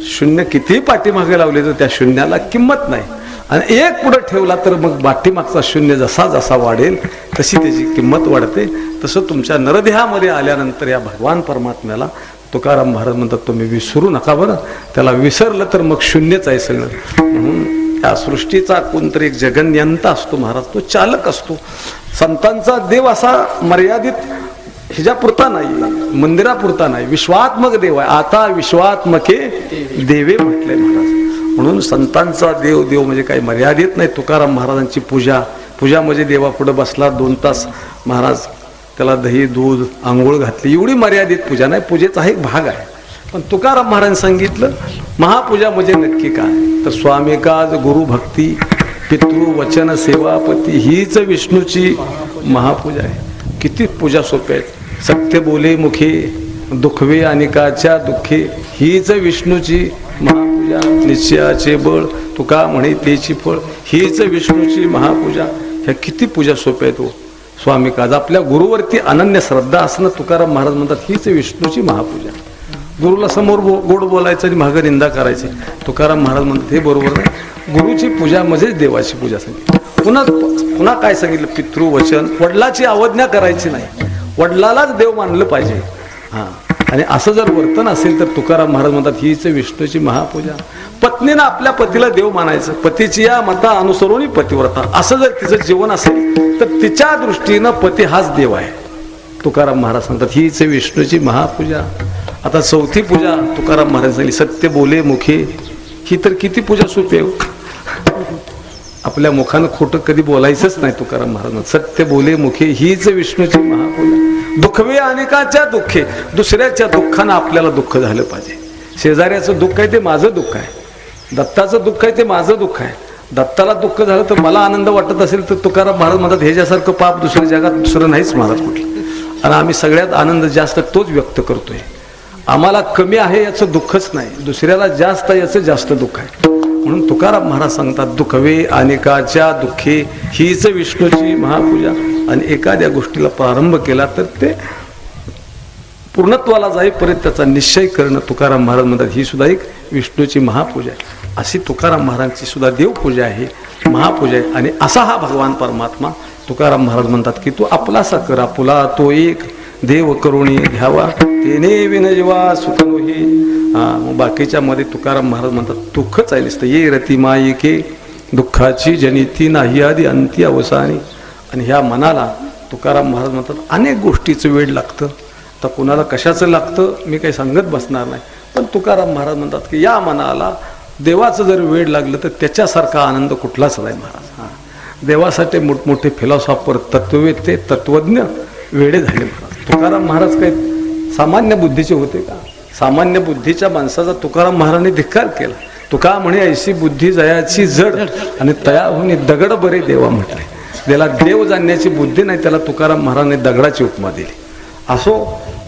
शून्य कितीही पाठीमागे लावले तर त्या शून्याला किंमत नाही, आणि एक पुढे ठेवला तर मग पाठीमागचा शून्य जसा जसा वाढेल तशी त्याची किंमत वाढते. तसं तुमच्या नरदेहामध्ये आल्यानंतर या भगवान परमात्म्याला तुकाराम महाराज म्हणतात तुम्ही विसरू नका बरं. त्याला विसरलं तर मग शून्यच आहे सगळं. म्हणून या सृष्टीचा कोणतरी एक जगन्यंता असतो महाराज, तो चालक असतो. संतांचा देव असा मर्यादित ह्याच्यापुरता नाही, मंदिरापुरता नाही, विश्वात्मक देव आहे. आता विश्वात्मके देवे म्हटलंय महाराज. म्हणून संतांचा देव देव म्हणजे काही मर्यादित नाही. तुकाराम महाराजांची पूजा म्हणजे देवा पुढे बसला 2 तास महाराज त्याला दही दूध आंघोळ घातली, एवढी मर्यादित पूजा नाही. पूजेचा एक भाग आहे. पण तुकाराम महाराजांनी सांगितलं महापूजा म्हणजे नक्की काय, तर स्वामी काज गुरु भक्ती पितृ वचन सेवापती हीच विष्णूची महापूजा आहे. किती पूजा सोप्या आहेत. सत्य बोले मुखे दुखवे अनेकाच्या दुःखे हीच विष्णूची महापूजा. निश्चयाचे बळ तुका म्हणे तेची फळ हीच विष्णूची महापूजा. ह्या किती पूजा सोप्या आहेत. स्वामी काज आपल्या गुरुवरती अनन्य श्रद्धा असणं तुकाराम महाराज म्हणतात हीच विष्णूची महापूजा. गुरुला समोर गोड बोलायचं आणि मागं निंदा करायची. तुकाराम महाराज म्हणतात हे बरोबर नाही. गुरुची पूजा म्हणजेच देवाची पूजा सांगितली. पुन्हा काय सांगितलं, पितृवचन वडिलाची अवज्ञा करायची नाही, वडिलालाच देव मानलं पाहिजे. हां, आणि असं जर वर्तन असेल तर तुकाराम महाराज म्हणतात हीच विष्णूची महापूजा. पत्नीनं आपल्या पतीला देव मानायचं, पतीची या मता अनुसरून पतिव्रता, असं जर तिचं जीवन असेल तर तिच्या दृष्टीनं पती हाच देव आहे. तुकाराम महाराज सांगतात हीच विष्णूची महापूजा. आता 4थी पूजा तुकाराम महाराज सांगितली, सत्य बोले मुखे. ही तर किती पूजा सोपी आहे. आपल्या मुखानं खोटं कधी बोलायचंच नाही. तुकाराम महाराज सत्य बोले मुखे हीच विष्णूची महापूजा. दुखवे अनेकाच्या दुःखे, दुसऱ्याच्या दुःखानं आपल्याला दुःख झालं पाहिजे. शेजाऱ्याचं दुःख आहे ते माझं दुःख आहे, दत्ताचं दुःख आहे ते माझं दुःख आहे. दत्ताला दुःख झालं तर मला आनंद वाटत असेल तर तुकाराम महाराज म्हणतात ह्याच्यासारखं पाप दुसऱ्या जगात दुसरं नाहीच महाराज कुठलं. आणि आम्ही सगळ्यात आनंद जास्त तोच व्यक्त करतोय. आम्हाला कमी आहे याचं दुःखच नाही, दुसऱ्याला जास्त आहे याचं जास्त दुःख आहे. म्हणून तुकाराम महाराज सांगतात दुखवे अनेकाच्या दुःखे हीच विष्णूची महापूजा. आणि एखाद्या गोष्टीला प्रारंभ केला तर ते पूर्णत्वाला जाईपर्यंत त्याचा निश्चय करणं तुकाराम महाराज म्हणतात ही सुद्धा एक विष्णूची महापूजा आहे. अशी तुकाराम महाराजांची सुद्धा देवपूजा आहे, महापूजा आहे. आणि असा हा भगवान परमात्मा तुकाराम महाराज म्हणतात की तू आपलासा कर आपुला तो एक देव करुणी घ्यावा तेने विनजवा सुख नोहे. मग बाकीच्या मध्ये तुकाराम महाराज म्हणतात दुःखच आहे नुसतं ये रती मायिके दुःखाची जनिती नाही आधी अंती अवसानी. आणि ह्या मनाला तुकाराम महाराज म्हणतात अनेक गोष्टीचं वेळ लागतं. तर कुणाला कशाचं लागतं मी काही सांगत बसणार नाही, पण तुकाराम महाराज म्हणतात की या मनाला देवाचं जर वेळ लागलं तर त्याच्यासारखा आनंद कुठलाच नाही महाराज. देवासाठी मोठमोठे फिलॉसॉफर तत्ववेत्ते तत्वज्ञ वेडे झाले महाराज. तुकाराम महाराज काही सामान्य बुद्धीचे होते का? सामान्य बुद्धीच्या माणसाचा तुकाराम महाराजांनी धिक्कार केला. तुका म्हणे ऐशी बुद्धी जयाची जड आणि तयाहून दगड बरे देवा म्हटले. त्याला देव जाणण्याची बुद्धी नाही, त्याला तुकाराम महाराजांनी दगडाची उपमा दिली. असो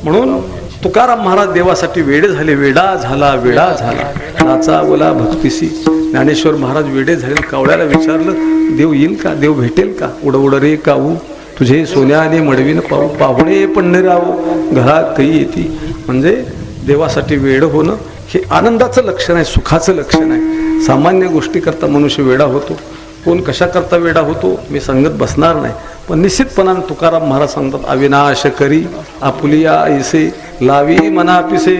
म्हणून तुकाराम महाराज देवासाठी वेडे झाले. वेडा झाला वेडा झाला नाचावला भक्तीसी. ज्ञानेश्वर महाराज वेडे झाले. कावळ्याला विचारलं देव येईल का, देव भेटेल का? उड उड रे काऊ तुझे सोन्याने मडवीन पाहू पाहुणे पण राहू घरात काही येते. म्हणजे देवासाठी वेड होणं हे आनंदाचं लक्षण आहे, सुखाचं लक्षण आहे. सामान्य गोष्टी करता मनुष्य वेडा होतो. कोण कशा करता वेडा होतो मी सांगत बसणार नाही, पण निश्चितपणाने तुकाराम महाराज सांगतात, अविनाश करी आपुलिया ऐसे लावी मना पिसे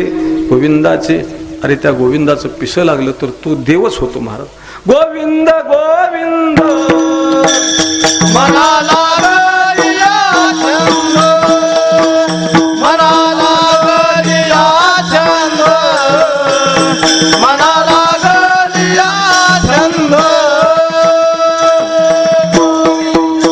गोविंदाचे. अरे त्या गोविंदाचं पिसं लागलं तर तू देवच होतो महाराज. गोविंद गोविंद मनाला गलिया छंद, मनाला गलिया छंद, मनाला गलिया छंद. गोविंद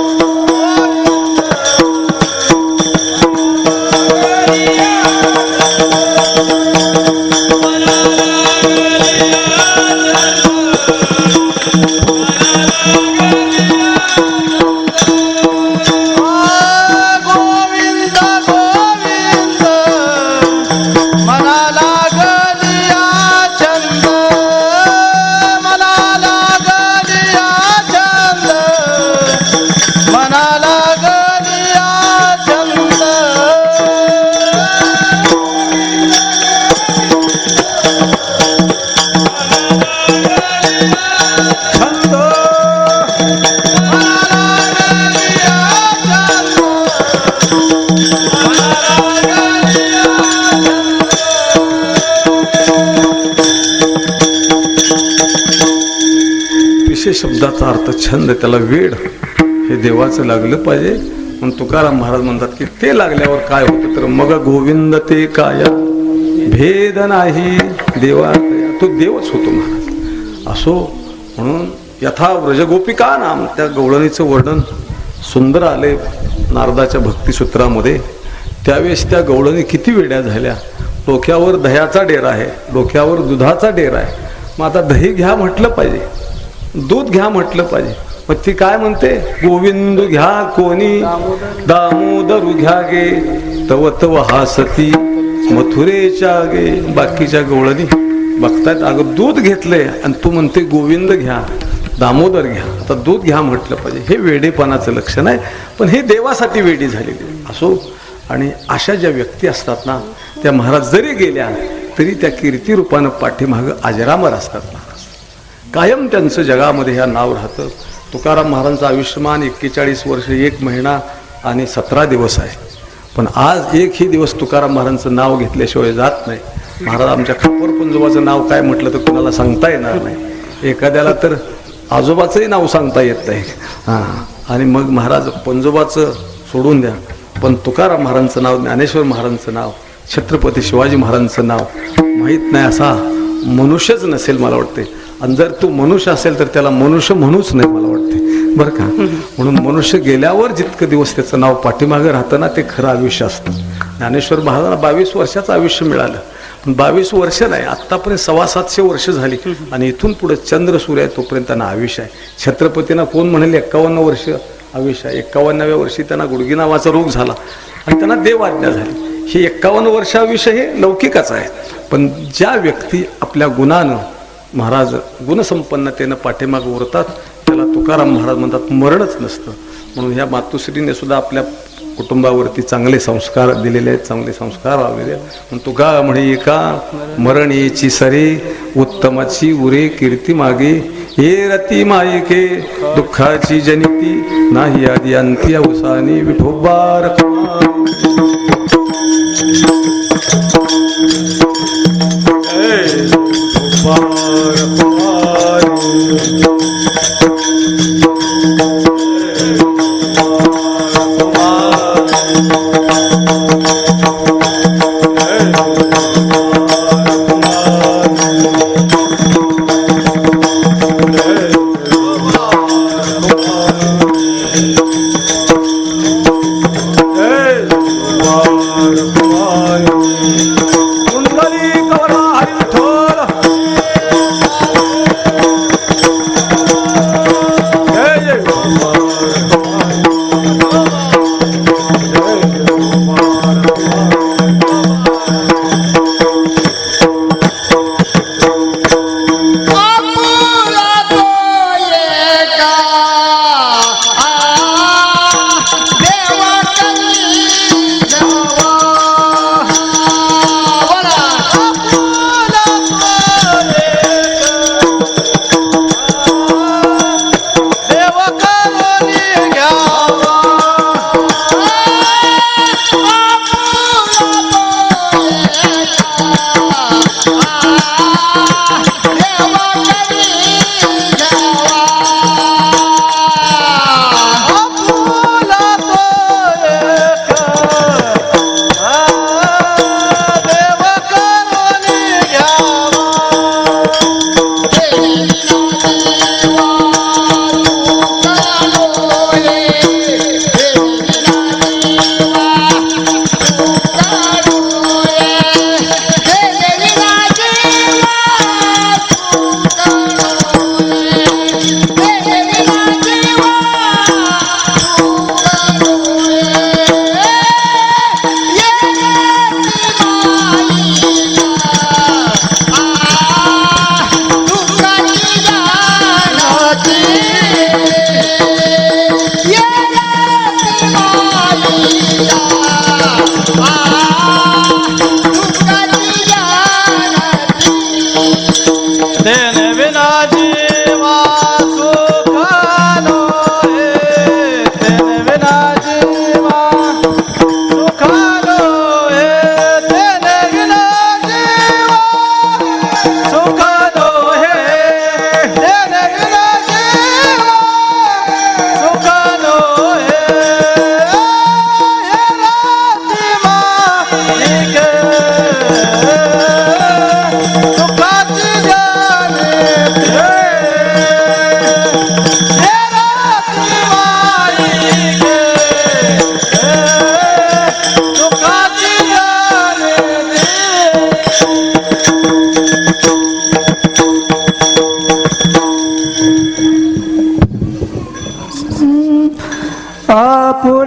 गोविंद मनाला गलिया छंद, मनाला गलिया छंद, मनाला गलिया छंद. छंद पिसे शब्दाचा अर्थ छंद, त्याला वेड हे देवाचं लागलं पाहिजे. म्हणून तुकाराम महाराज म्हणतात की ते लागल्यावर काय होतं तर मग गोविंद ते काया भेद नाही देवा, तो देवच होतो महाराज. असो म्हणून यथा व्रजगोपिका नाम, त्या गवळणीचं वर्णन सुंदर आले नारदाच्या भक्तिसूत्रामध्ये. त्यावेळेस त्या गवळणी किती वेड्या झाल्या. डोक्यावर दह्याचा डेरा आहे, डोक्यावर दुधाचा डेरा आहे. मग आता दही घ्या म्हटलं पाहिजे, दूध घ्या म्हटलं पाहिजे. मग ती काय म्हणते, गोविंद घ्या कोणी दामोदर घ्या गे, तव तव हासती मथुरेच्या गे. बाकीच्या गवळणी बघतायत, अगं दूध घेतलंय आणि तू म्हणते गोविंद घ्या दामोदर घ्या. आता दूध घ्या म्हटलं पाहिजे. हे वेडेपणाचं लक्षण आहे, पण हे देवासाठी वेडी झालेली असो. आणि अशा ज्या व्यक्ती असतात ना, त्या महाराज जरी गेल्या तरी त्या कीर्तिरूपानं पाठीमागं अजरामर असतात महाराज. कायम त्यांचं जगामध्ये ह्या नाव राहतं. तुकाराम महाराजांचं आयुष्यमान 41 वर्ष 1 महिना आणि 17 दिवस आहे. पण आज एकही दिवस तुकाराम महाराजांचं नाव घेतल्याशिवाय जात नाही. महाराज आमच्या खापर पंजोबाचं नाव काय म्हटलं तर कुणाला सांगता येणार नाही. एखाद्याला तर आजोबाचंही नाव सांगता येत नाही. आणि मग महाराज पंजोबाचं सोडून द्या, पण तुकाराम महाराजांचं नाव, ज्ञानेश्वर महाराजांचं नाव, छत्रपती शिवाजी महाराजांचं नाव माहीत नाही असा मनुष्यच नसेल मला वाटते. आणि जर तू मनुष्य असेल तर त्याला मनुष्य म्हणूच नाही मला वाटते बरं का. म्हणून मनुष्य गेल्यावर जितकं दिवस त्याचं नाव पाठीमागं राहतं ना, ते खरं आयुष्य असतं. ज्ञानेश्वर महाराजांना 22 वर्षाचं आयुष्य मिळालं, पण 22 वर्ष नाही, आत्तापर्यंत 750 वर्ष झाली. आणि इथून पुढे चंद्र सूर्य आहे तोपर्यंत त्यांना आयुष्य आहे. छत्रपतींना कोण म्हणेल 51 वर्ष आयुष्य आहे. 51व्या वर्षी त्यांना गुडघी नावाचा रोग झाला आणि त्यांना देवाज्ञा झाली. हे 51 वर्ष आयुष्य हे लौकिकच आहे. पण ज्या व्यक्ती आपल्या गुणानं महाराज गुणसंपन्नतेनं पाठीमागं उरतात त्याला तुकाराम महाराज म्हणतात मरणच नसतं. म्हणून ह्या मातुश्रीने सुद्धा आपल्या कुटुंबावरती चांगले संस्कार दिलेले आहेत, चांगले संस्कार लावलेले आहेत. म्हणून तुका म्हणे एका मरणेची सरे उत्तमाची उरे कीर्ती मागे, हे रती मायके दुःखाची जनिती नाही आदी अंती अवसानी विठोबार.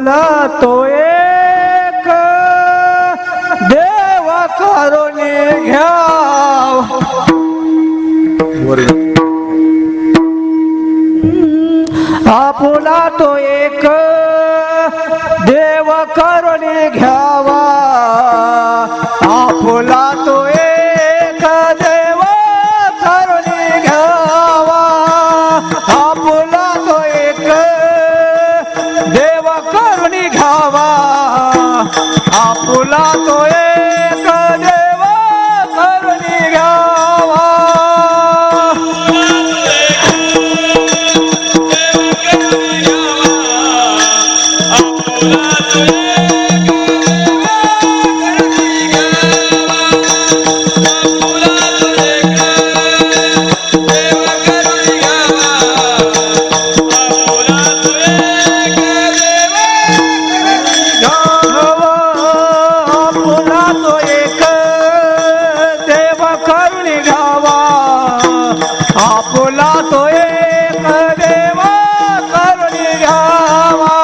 आपुला तो एक देव करुणी घ्याव वर आपुला तो एक देव करुणी घ्यावा आपुला तो एक देव करुणी घ्यावा आपुला तो एक देव करुणी घ्यावा आपुला तो एक देव करुणी घ्यावा आपुला तो एक देव करुणी घ्यावा आपुला तो एक देव करुणी घ्यावा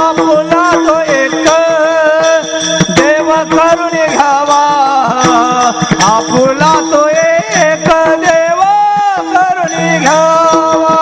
आपुला तो एक देव करुणी घ्यावा आपुला तो एक देव करुणी घ्यावा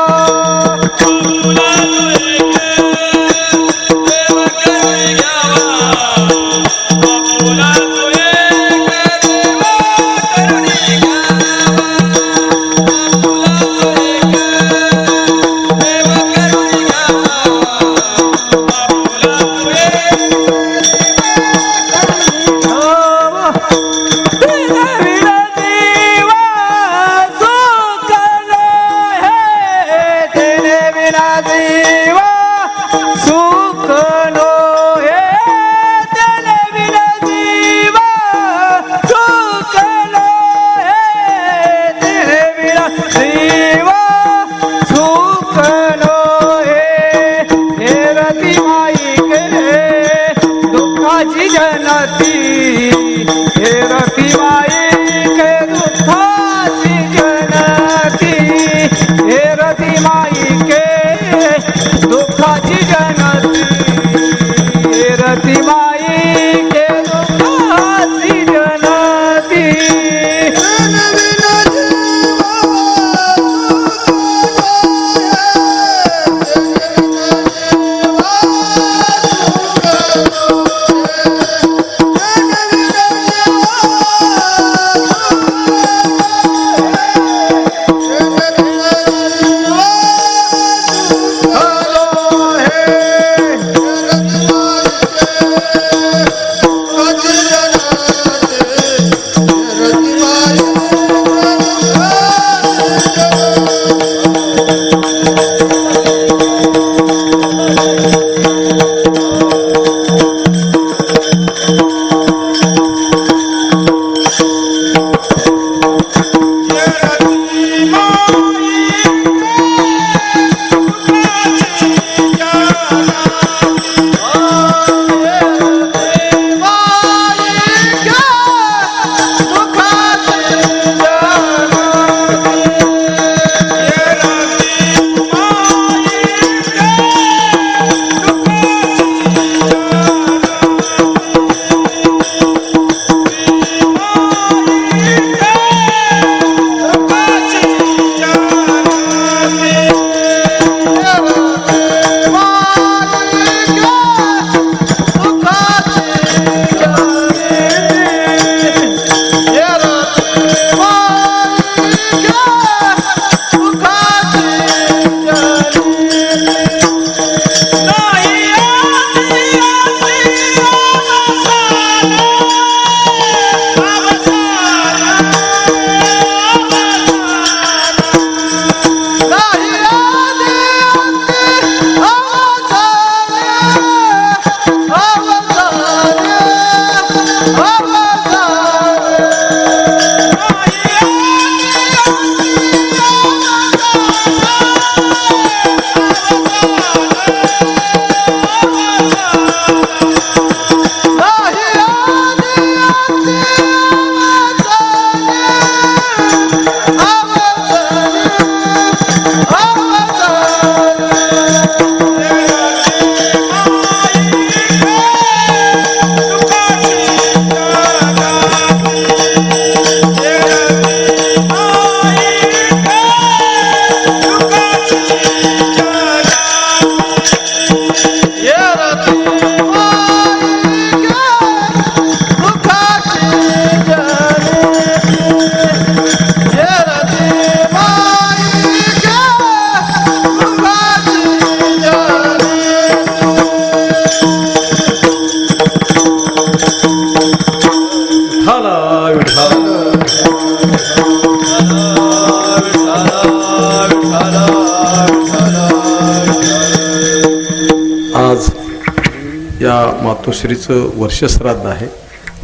मातोश्रीचं वर्षश्राद्ध आहे.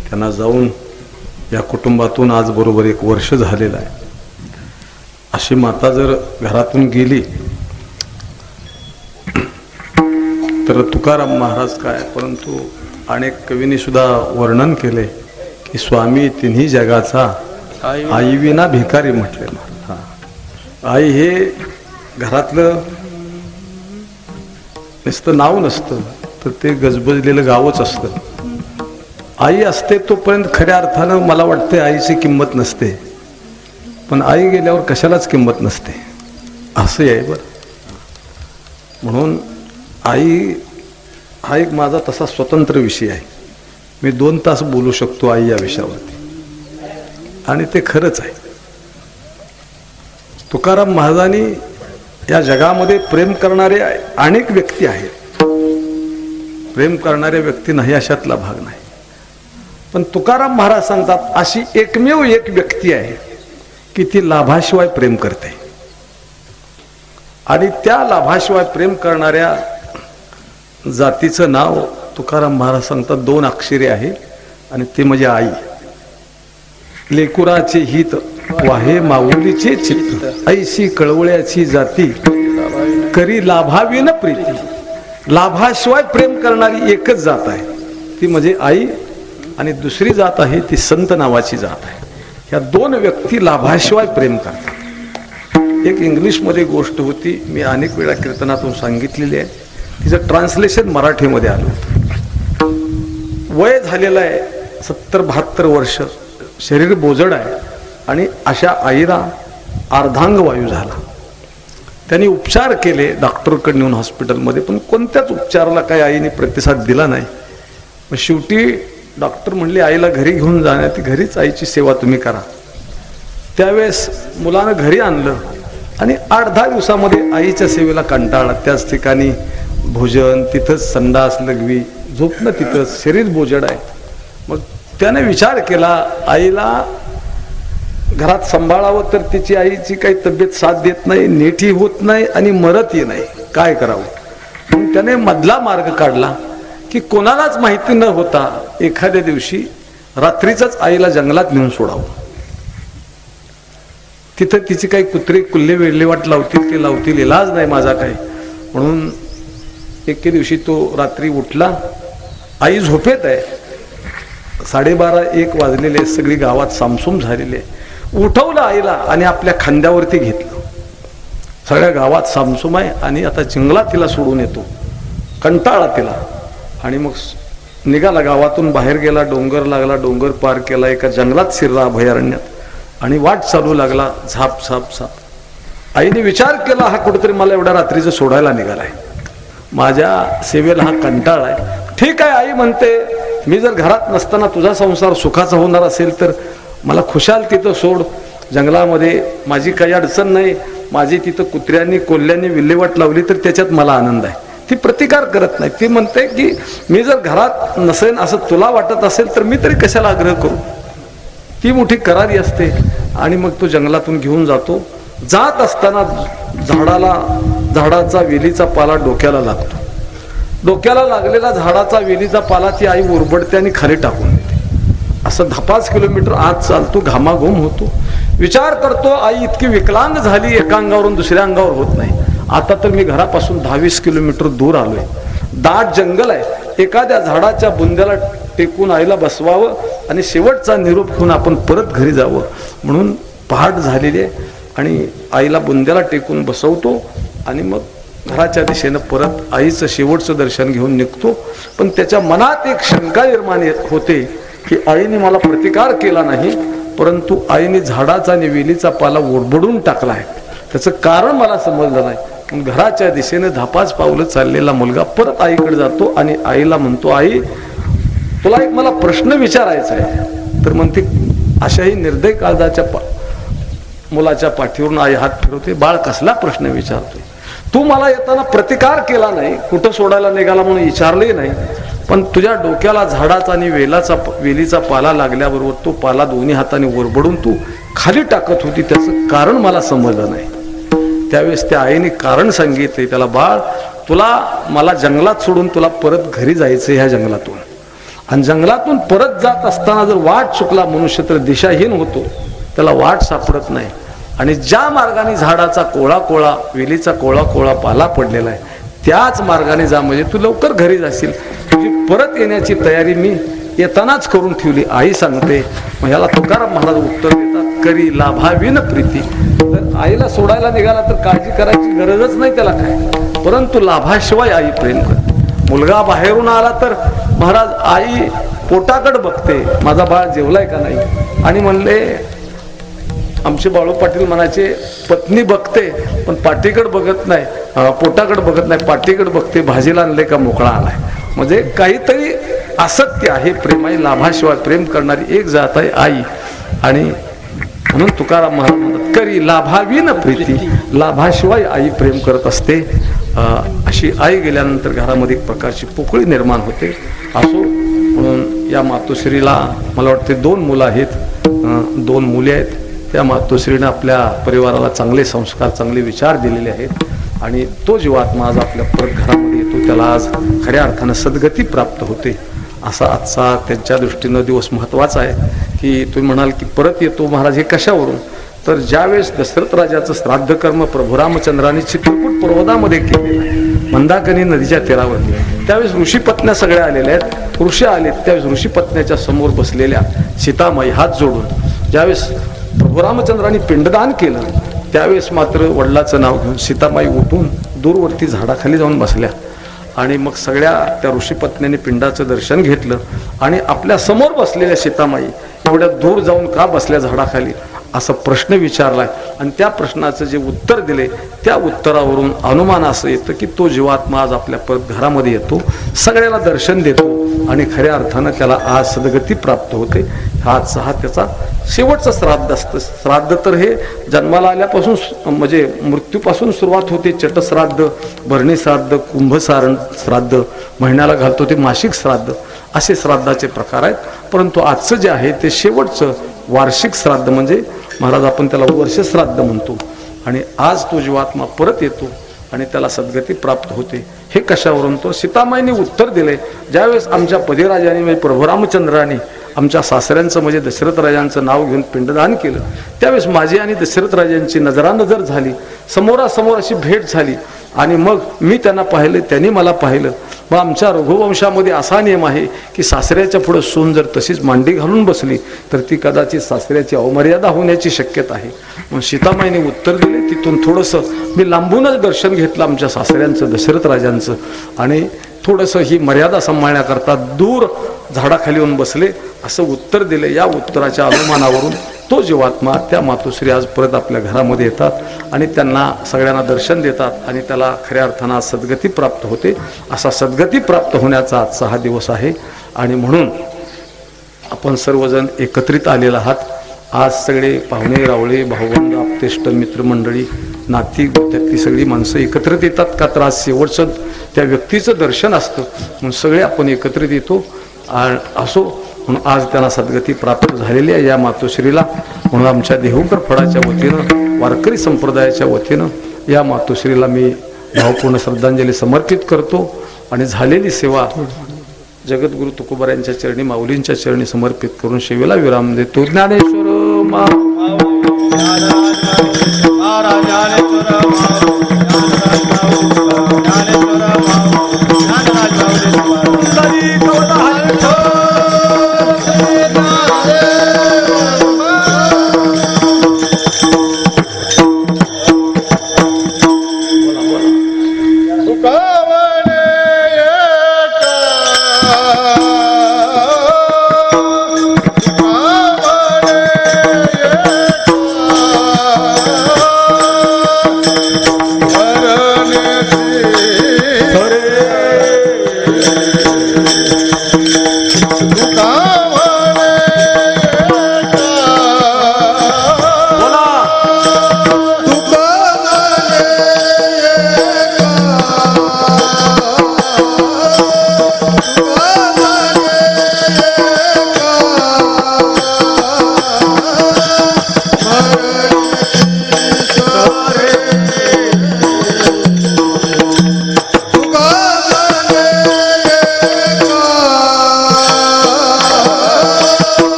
त्यांना जाऊन या कुटुंबातून आज बरोबर 1 वर्ष झालेलं आहे. अशी माता जर घरातून गेली तर तुकाराम महाराज काय, परंतु अनेक कवींनी सुद्धा वर्णन केले की स्वामी तिन्ही जगाचा आई विना भिकारी म्हटले. आई हे घरातलं नुसतं नाव नसतं, तर ते गजबजलेलं गावच असतं. आई असते तोपर्यंत खऱ्या अर्थानं मला वाटते आईची किंमत नसते, पण आई गेल्यावर कशालाच किंमत नसते, असं आहे बरं. म्हणून आई हा एक माझा तसा स्वतंत्र विषय आहे. मी 2 तास बोलू शकतो आई या विषयावरती, आणि ते खरंच आहे. तुकाराम महाराजांनी या जगामध्ये प्रेम करणारे अनेक व्यक्ती आहेत, प्रेम करणाऱ्या व्यक्ती नाही अशातला भाग नाही, पण तुकाराम महाराज सांगतात अशी एकमेव एक व्यक्ती आहे की ती लाभाशिवाय प्रेम करते. आणि त्या लाभाशिवाय प्रेम करणाऱ्या जातीचं नाव तुकाराम महाराज सांगतात 2 अक्षरे आहे, आणि ते म्हणजे आई. लेकुराचे हित वाहे माऊलीचे चित्त, ऐशी कळवळ्याची जाती करी लाभाविन प्रीती. लाभाशिवाय प्रेम करणारी एकच जात आहे, ती म्हणजे आई, आणि दुसरी जात आहे ती संत नावाची जात आहे. ह्या 2 व्यक्ती लाभाशिवाय प्रेम करतात. एक इंग्लिशमध्ये गोष्ट होती, मी अनेक वेळा कीर्तनातून सांगितलेली आहे, तिचं ट्रान्सलेशन मराठीमध्ये आलं होतं. वय झालेलं आहे 70-72 वर्ष, शरीर बोजड आहे, आणि अशा आईला अर्धांग वायू झाला. त्यांनी उपचार केले डॉक्टरकडे नेऊन हॉस्पिटलमध्ये, पण कोणत्याच उपचाराला काही आईने प्रतिसाद दिला नाही. मग शेवटी डॉक्टर म्हणले आईला घरी घेऊन जाण्यात, घरीच आईची सेवा तुम्ही करा. त्यावेळेस मुलानं घरी आणलं, आणि 8-10 दिवसामध्ये आईच्या सेवेला कंटाळला. त्याच ठिकाणी भोजन, तिथंच संडास लघवी, झोपणं तिथंच, शरीर बोजड आहे. मग त्याने विचार केला आईला घरात सांभाळावं, तर तिची आईची काही तब्येत साथ देत नाही, नीटही होत नाही आणि मरतही नाही, काय करावं. मग त्याने मधला मार्ग काढला की कोणालाच माहिती न होता एखाद्या दिवशी रात्रीच आईला जंगलात नेऊन सोडावं. तिथं तिची काही कुत्रे कुल्ले वेल्हेवाट लावतील ते लावतील, इलाज नाही माझा काय. म्हणून एके दिवशी तो रात्री उठला, आई झोपेत आहे, 12:30-1 वाजलेले, सगळी गावात सामसूम झालेले. उठवलं आईला आणि आपल्या खांद्यावरती घेतलं. सगळ्या गावात सामसूम आहे, आणि आता जंगलात तिला सोडून येतो, कंटाळा तिला. आणि मग निघाला, गावातून बाहेर गेला, डोंगर लागला, डोंगर पार केला, एका जंगलात शिरला अभयारण्यात, आणि वाट चालू लागला, झाप झाप झाप. आईने विचार केला हा कुठेतरी मला एवढ्या रात्रीचं सोडायला निघालाय, माझ्या सेवेला हा कंटाळा आहे. ठीक आहे, आई म्हणते मी जर घरात नसताना तुझा संसार सुखाचा होणार असेल तर मला खुशाल तिथं सोड, जंगलामध्ये माझी काही अडचण नाही, माझी तिथं कुत्र्यांनी कोल्ह्यांनी विल्हेवाट लावली तर त्याच्यात मला आनंद आहे. ती प्रतिकार करत नाही. ती म्हणते की मी जर घरात नसेन असं तुला वाटत असेल तर मी तरी कशाला आग्रह करू. ती मोठी करारी असते. आणि मग तो जंगलातून घेऊन जातो. जात असताना झाडाचा वेलीचा पाला डोक्याला लागतो. डोक्याला लागलेला झाडाचा वेलीचा पाला ती आई उरबडते आणि खाली टाकून देते. असं 10-5 किलोमीटर आत चालतो, घामाघूम होतो. विचार करतो आई इतकी विकलांग झाली, एका अंगावरून दुसऱ्या अंगावर होत नाही. आता तर मी घरापासून 10-20 किलोमीटर दूर आलोय, दाट जंगल आहे, एखाद्या झाडाच्या बुंद्याला टेकून आईला बसवावं आणि शेवटचा निरोप घेऊन आपण परत घरी जावं. म्हणून पहाट झालेली आहे आणि आईला बुंद्याला टेकून बसवतो आणि मग घराच्या दिशेनं परत आईचं शेवटचं दर्शन घेऊन निघतो. पण त्याच्या मनात एक शंका निर्माण होते की आईने मला प्रतिकार केला नाही, परंतु आईने झाडाचा आणि वेलीचा पाला ओरबडून टाकला आहे. त्याचं कारण मला समजलं नाही. मग घराच्या दिशेने 10-5 पावलं चाललेला मुलगा परत आईकडे जातो आणि आईला म्हणतो, आई तुला एक मला प्रश्न विचारायचा आहे. तर म्हणते, अशाही निर्दय काळजाच्या मुलाच्या पाठीवरून आई हात फिरवते, बाळ कसला प्रश्न विचारतोय? तू मला येताना प्रतिकार केला नाही, कुठं सोडायला निघाला म्हणून विचारले नाही, पण तुझ्या डोक्याला झाडाचा आणि वेलीचा पाला लागल्याबरोबर तो पाला दोन्ही हाताने ओरबडून तू खाली टाकत होती, त्याचं कारण मला समजलं नाही. त्यावेळेस त्या आईने कारण सांगितले त्याला, बाळ तुला मला जंगलात सोडून तुला परत घरी जायचं ह्या जंगलातून, आणि जंगलातून परत जात असताना जर वाट चुकला मनुष्य तर दिशाहीन होतो, त्याला वाट सापडत नाही. आणि ज्या मार्गाने झाडाचा कोळा कोळा वेलीचा कोळा कोळा पाला पडलेला आहे त्याच मार्गाने जा, म्हणजे तू लवकर घरी जाशील. तुझी परत येण्याची तयारी मी येतानाच करून ठेवली. आई सांगते. मग ह्याला तुकाराम महाराज उत्तर देतात, करी लाभावीन प्रीती. जर आईला सोडायला निघाला तर काळजी करायची गरजच नाही त्याला काय, परंतु लाभाशिवाय आई प्रेम करते. मुलगा बाहेरून आला तर महाराज आई पोटाकडे बघते, माझा बाळ जेवलाय का नाही. आणि म्हणले आमचे बाळू पाटील म्हणायचे, पत्नी बघते पण पाठीकडे बघत नाही, पोटाकडे बघत नाही, पाठीकडे बघते, भाजीला आणले का मोकळा आलाय. म्हणजे काहीतरी आसक्ती आहे, प्रेम आहे. लाभाशिवाय प्रेम करणारी एक जात आहे आई. आणि म्हणून तुकाराम महाराज म्हणतात, करी लाभावीन प्रीती. लाभाशिवाय आई प्रेम करत असते. अशी आई गेल्यानंतर घरामध्ये एक प्रकारची पोकळी निर्माण होते. असो म्हणून या मातोश्रीला मला वाटते 2 मुलं आहेत, 2 मुले आहेत. त्या मातोश्रीनं आपल्या परिवाराला चांगले संस्कार चांगले विचार दिलेले आहेत. आणि तो जीवात्मा आज आपल्या परत घरामध्ये येतो, त्याला आज खऱ्या अर्थानं सद्गती प्राप्त होते. असा आजचा त्यांच्या दृष्टीनं दिवस महत्त्वाचा आहे. की तुम्ही म्हणाल की परत येतो महाराज, हे कशावरून, तर ज्यावेळेस दशरथ राजाचं श्राद्ध कर्म प्रभू रामचंद्राने चित्रकूट पर्वतामध्ये केलेलं आहे, मंदाकिनी नदीच्या तीरावरती, त्यावेळेस ऋषीपत्न्या सगळ्या आलेल्या आहेत. ऋषी आले त्यावेळेस ऋषीपत्न्याच्या समोर बसलेल्या सीतामाई हात जोडून, ज्यावेळेस प्रभू रामचंद्राने पिंडदान केलं त्यावेळेस मात्र वडिलाचं नाव घेऊन सीतामाई उठून दूरवरती झाडाखाली जाऊन बसल्या. आणि मग सगळ्या त्या ऋषीपत्न्यांनी पिंडाचं दर्शन घेतलं. आणि आपल्या समोर बसलेल्या सीतामाई एवढ्या दूर जाऊन का बसल्या झाडाखाली असा प्रश्न विचारलाय. आणि त्या प्रश्नाचं जे उत्तर दिले त्या उत्तरावरून अनुमान असं येतं की तो जीवात्मा आज आपल्या परत घरामध्ये येतो, सगळ्याला दर्शन देतो आणि खऱ्या अर्थानं त्याला आज सद्गती प्राप्त होते. हा त्याचा शेवटचं श्राद्ध असतं. श्राद्ध तर हे जन्माला आल्यापासून म्हणजे मृत्यूपासून सुरुवात होते. चटश्राद्ध, भरणी श्राद्ध, कुंभसारण श्राद्ध, महिन्याला घालतो ते मासिक श्राद्ध, असे श्राद्धाचे प्रकार आहेत. परंतु आजचं जे आहे ते शेवटचं वार्षिक श्राद्ध, म्हणजे महाराज आपण त्याला वर्ष श्राद्ध म्हणतो. आणि आज तो जीवात्मा परत येतो आणि त्याला सद्गती प्राप्त होते. हे कशावरून, तो सीतामाईने उत्तर दिले. ज्यावेळेस आमच्या पतिराजाने म्हणजे प्रभू रामचंद्राने आमच्या सासऱ्यांचं म्हणजे दशरथ राजांचं नाव घेऊन पिंडदान केलं, त्यावेळेस माझी आणि दशरथ राजांची नजरानजर झाली, समोरासमोर अशी भेट झाली. आणि मग मी त्यांना पाहिलं, त्यांनी मला पाहिलं. मग आमच्या रघुवंशामध्ये असा नियम आहे की सासऱ्याच्या पुढे सून जर तशीच मांडी घालून बसली तर ती कदाचित सासऱ्याची अवमर्यादा होण्याची शक्यता आहे. मग सीतामाईने उत्तर दिले. तिथून थोडंसं मी लांबूनच दर्शन घेतलं आमच्या सासऱ्यांचं दशरथ राजांचं, आणि थोडंसं ही मर्यादा सांभाळण्याकरता दूर झाडाखाली येऊन बसले असं उत्तर दिले. या उत्तराच्या अनुमानावरून तो जीवात्मा त्या मातोश्री आज परत आपल्या घरामध्ये येतात आणि त्यांना सगळ्यांना दर्शन देतात आणि त्याला खऱ्या अर्थानं सद्गती प्राप्त होते. असा सद्गती प्राप्त होण्याचा आजचा हा दिवस आहे. आणि म्हणून आपण सर्वजण एकत्रित आलेला आहात. आज सगळे पाहुणे रावळे भाऊबंद आप्तेष्ट मित्रमंडळी नाती गोत्यातली सगळी माणसं एकत्रित येतात का, तर आज शेवटचं त्या व्यक्तीचं दर्शन असतं म्हणून सगळे आपण एकत्रित येतो. असो म्हणून आज त्यांना सद्गती प्राप्त झालेली आहे या मातोश्रीला. म्हणून आमच्या देहूकर फळाच्या वतीनं वारकरी संप्रदायाच्या वतीनं या मातोश्रीला मी भावपूर्ण श्रद्धांजली समर्पित करतो. आणि झालेली सेवा जगद्गुरु तुकोबार यांच्या चरणी माऊलींच्या चरणी समर्पित करून सेवेला विराम देतो. ज्ञानेश्वर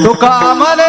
तुका म्हणे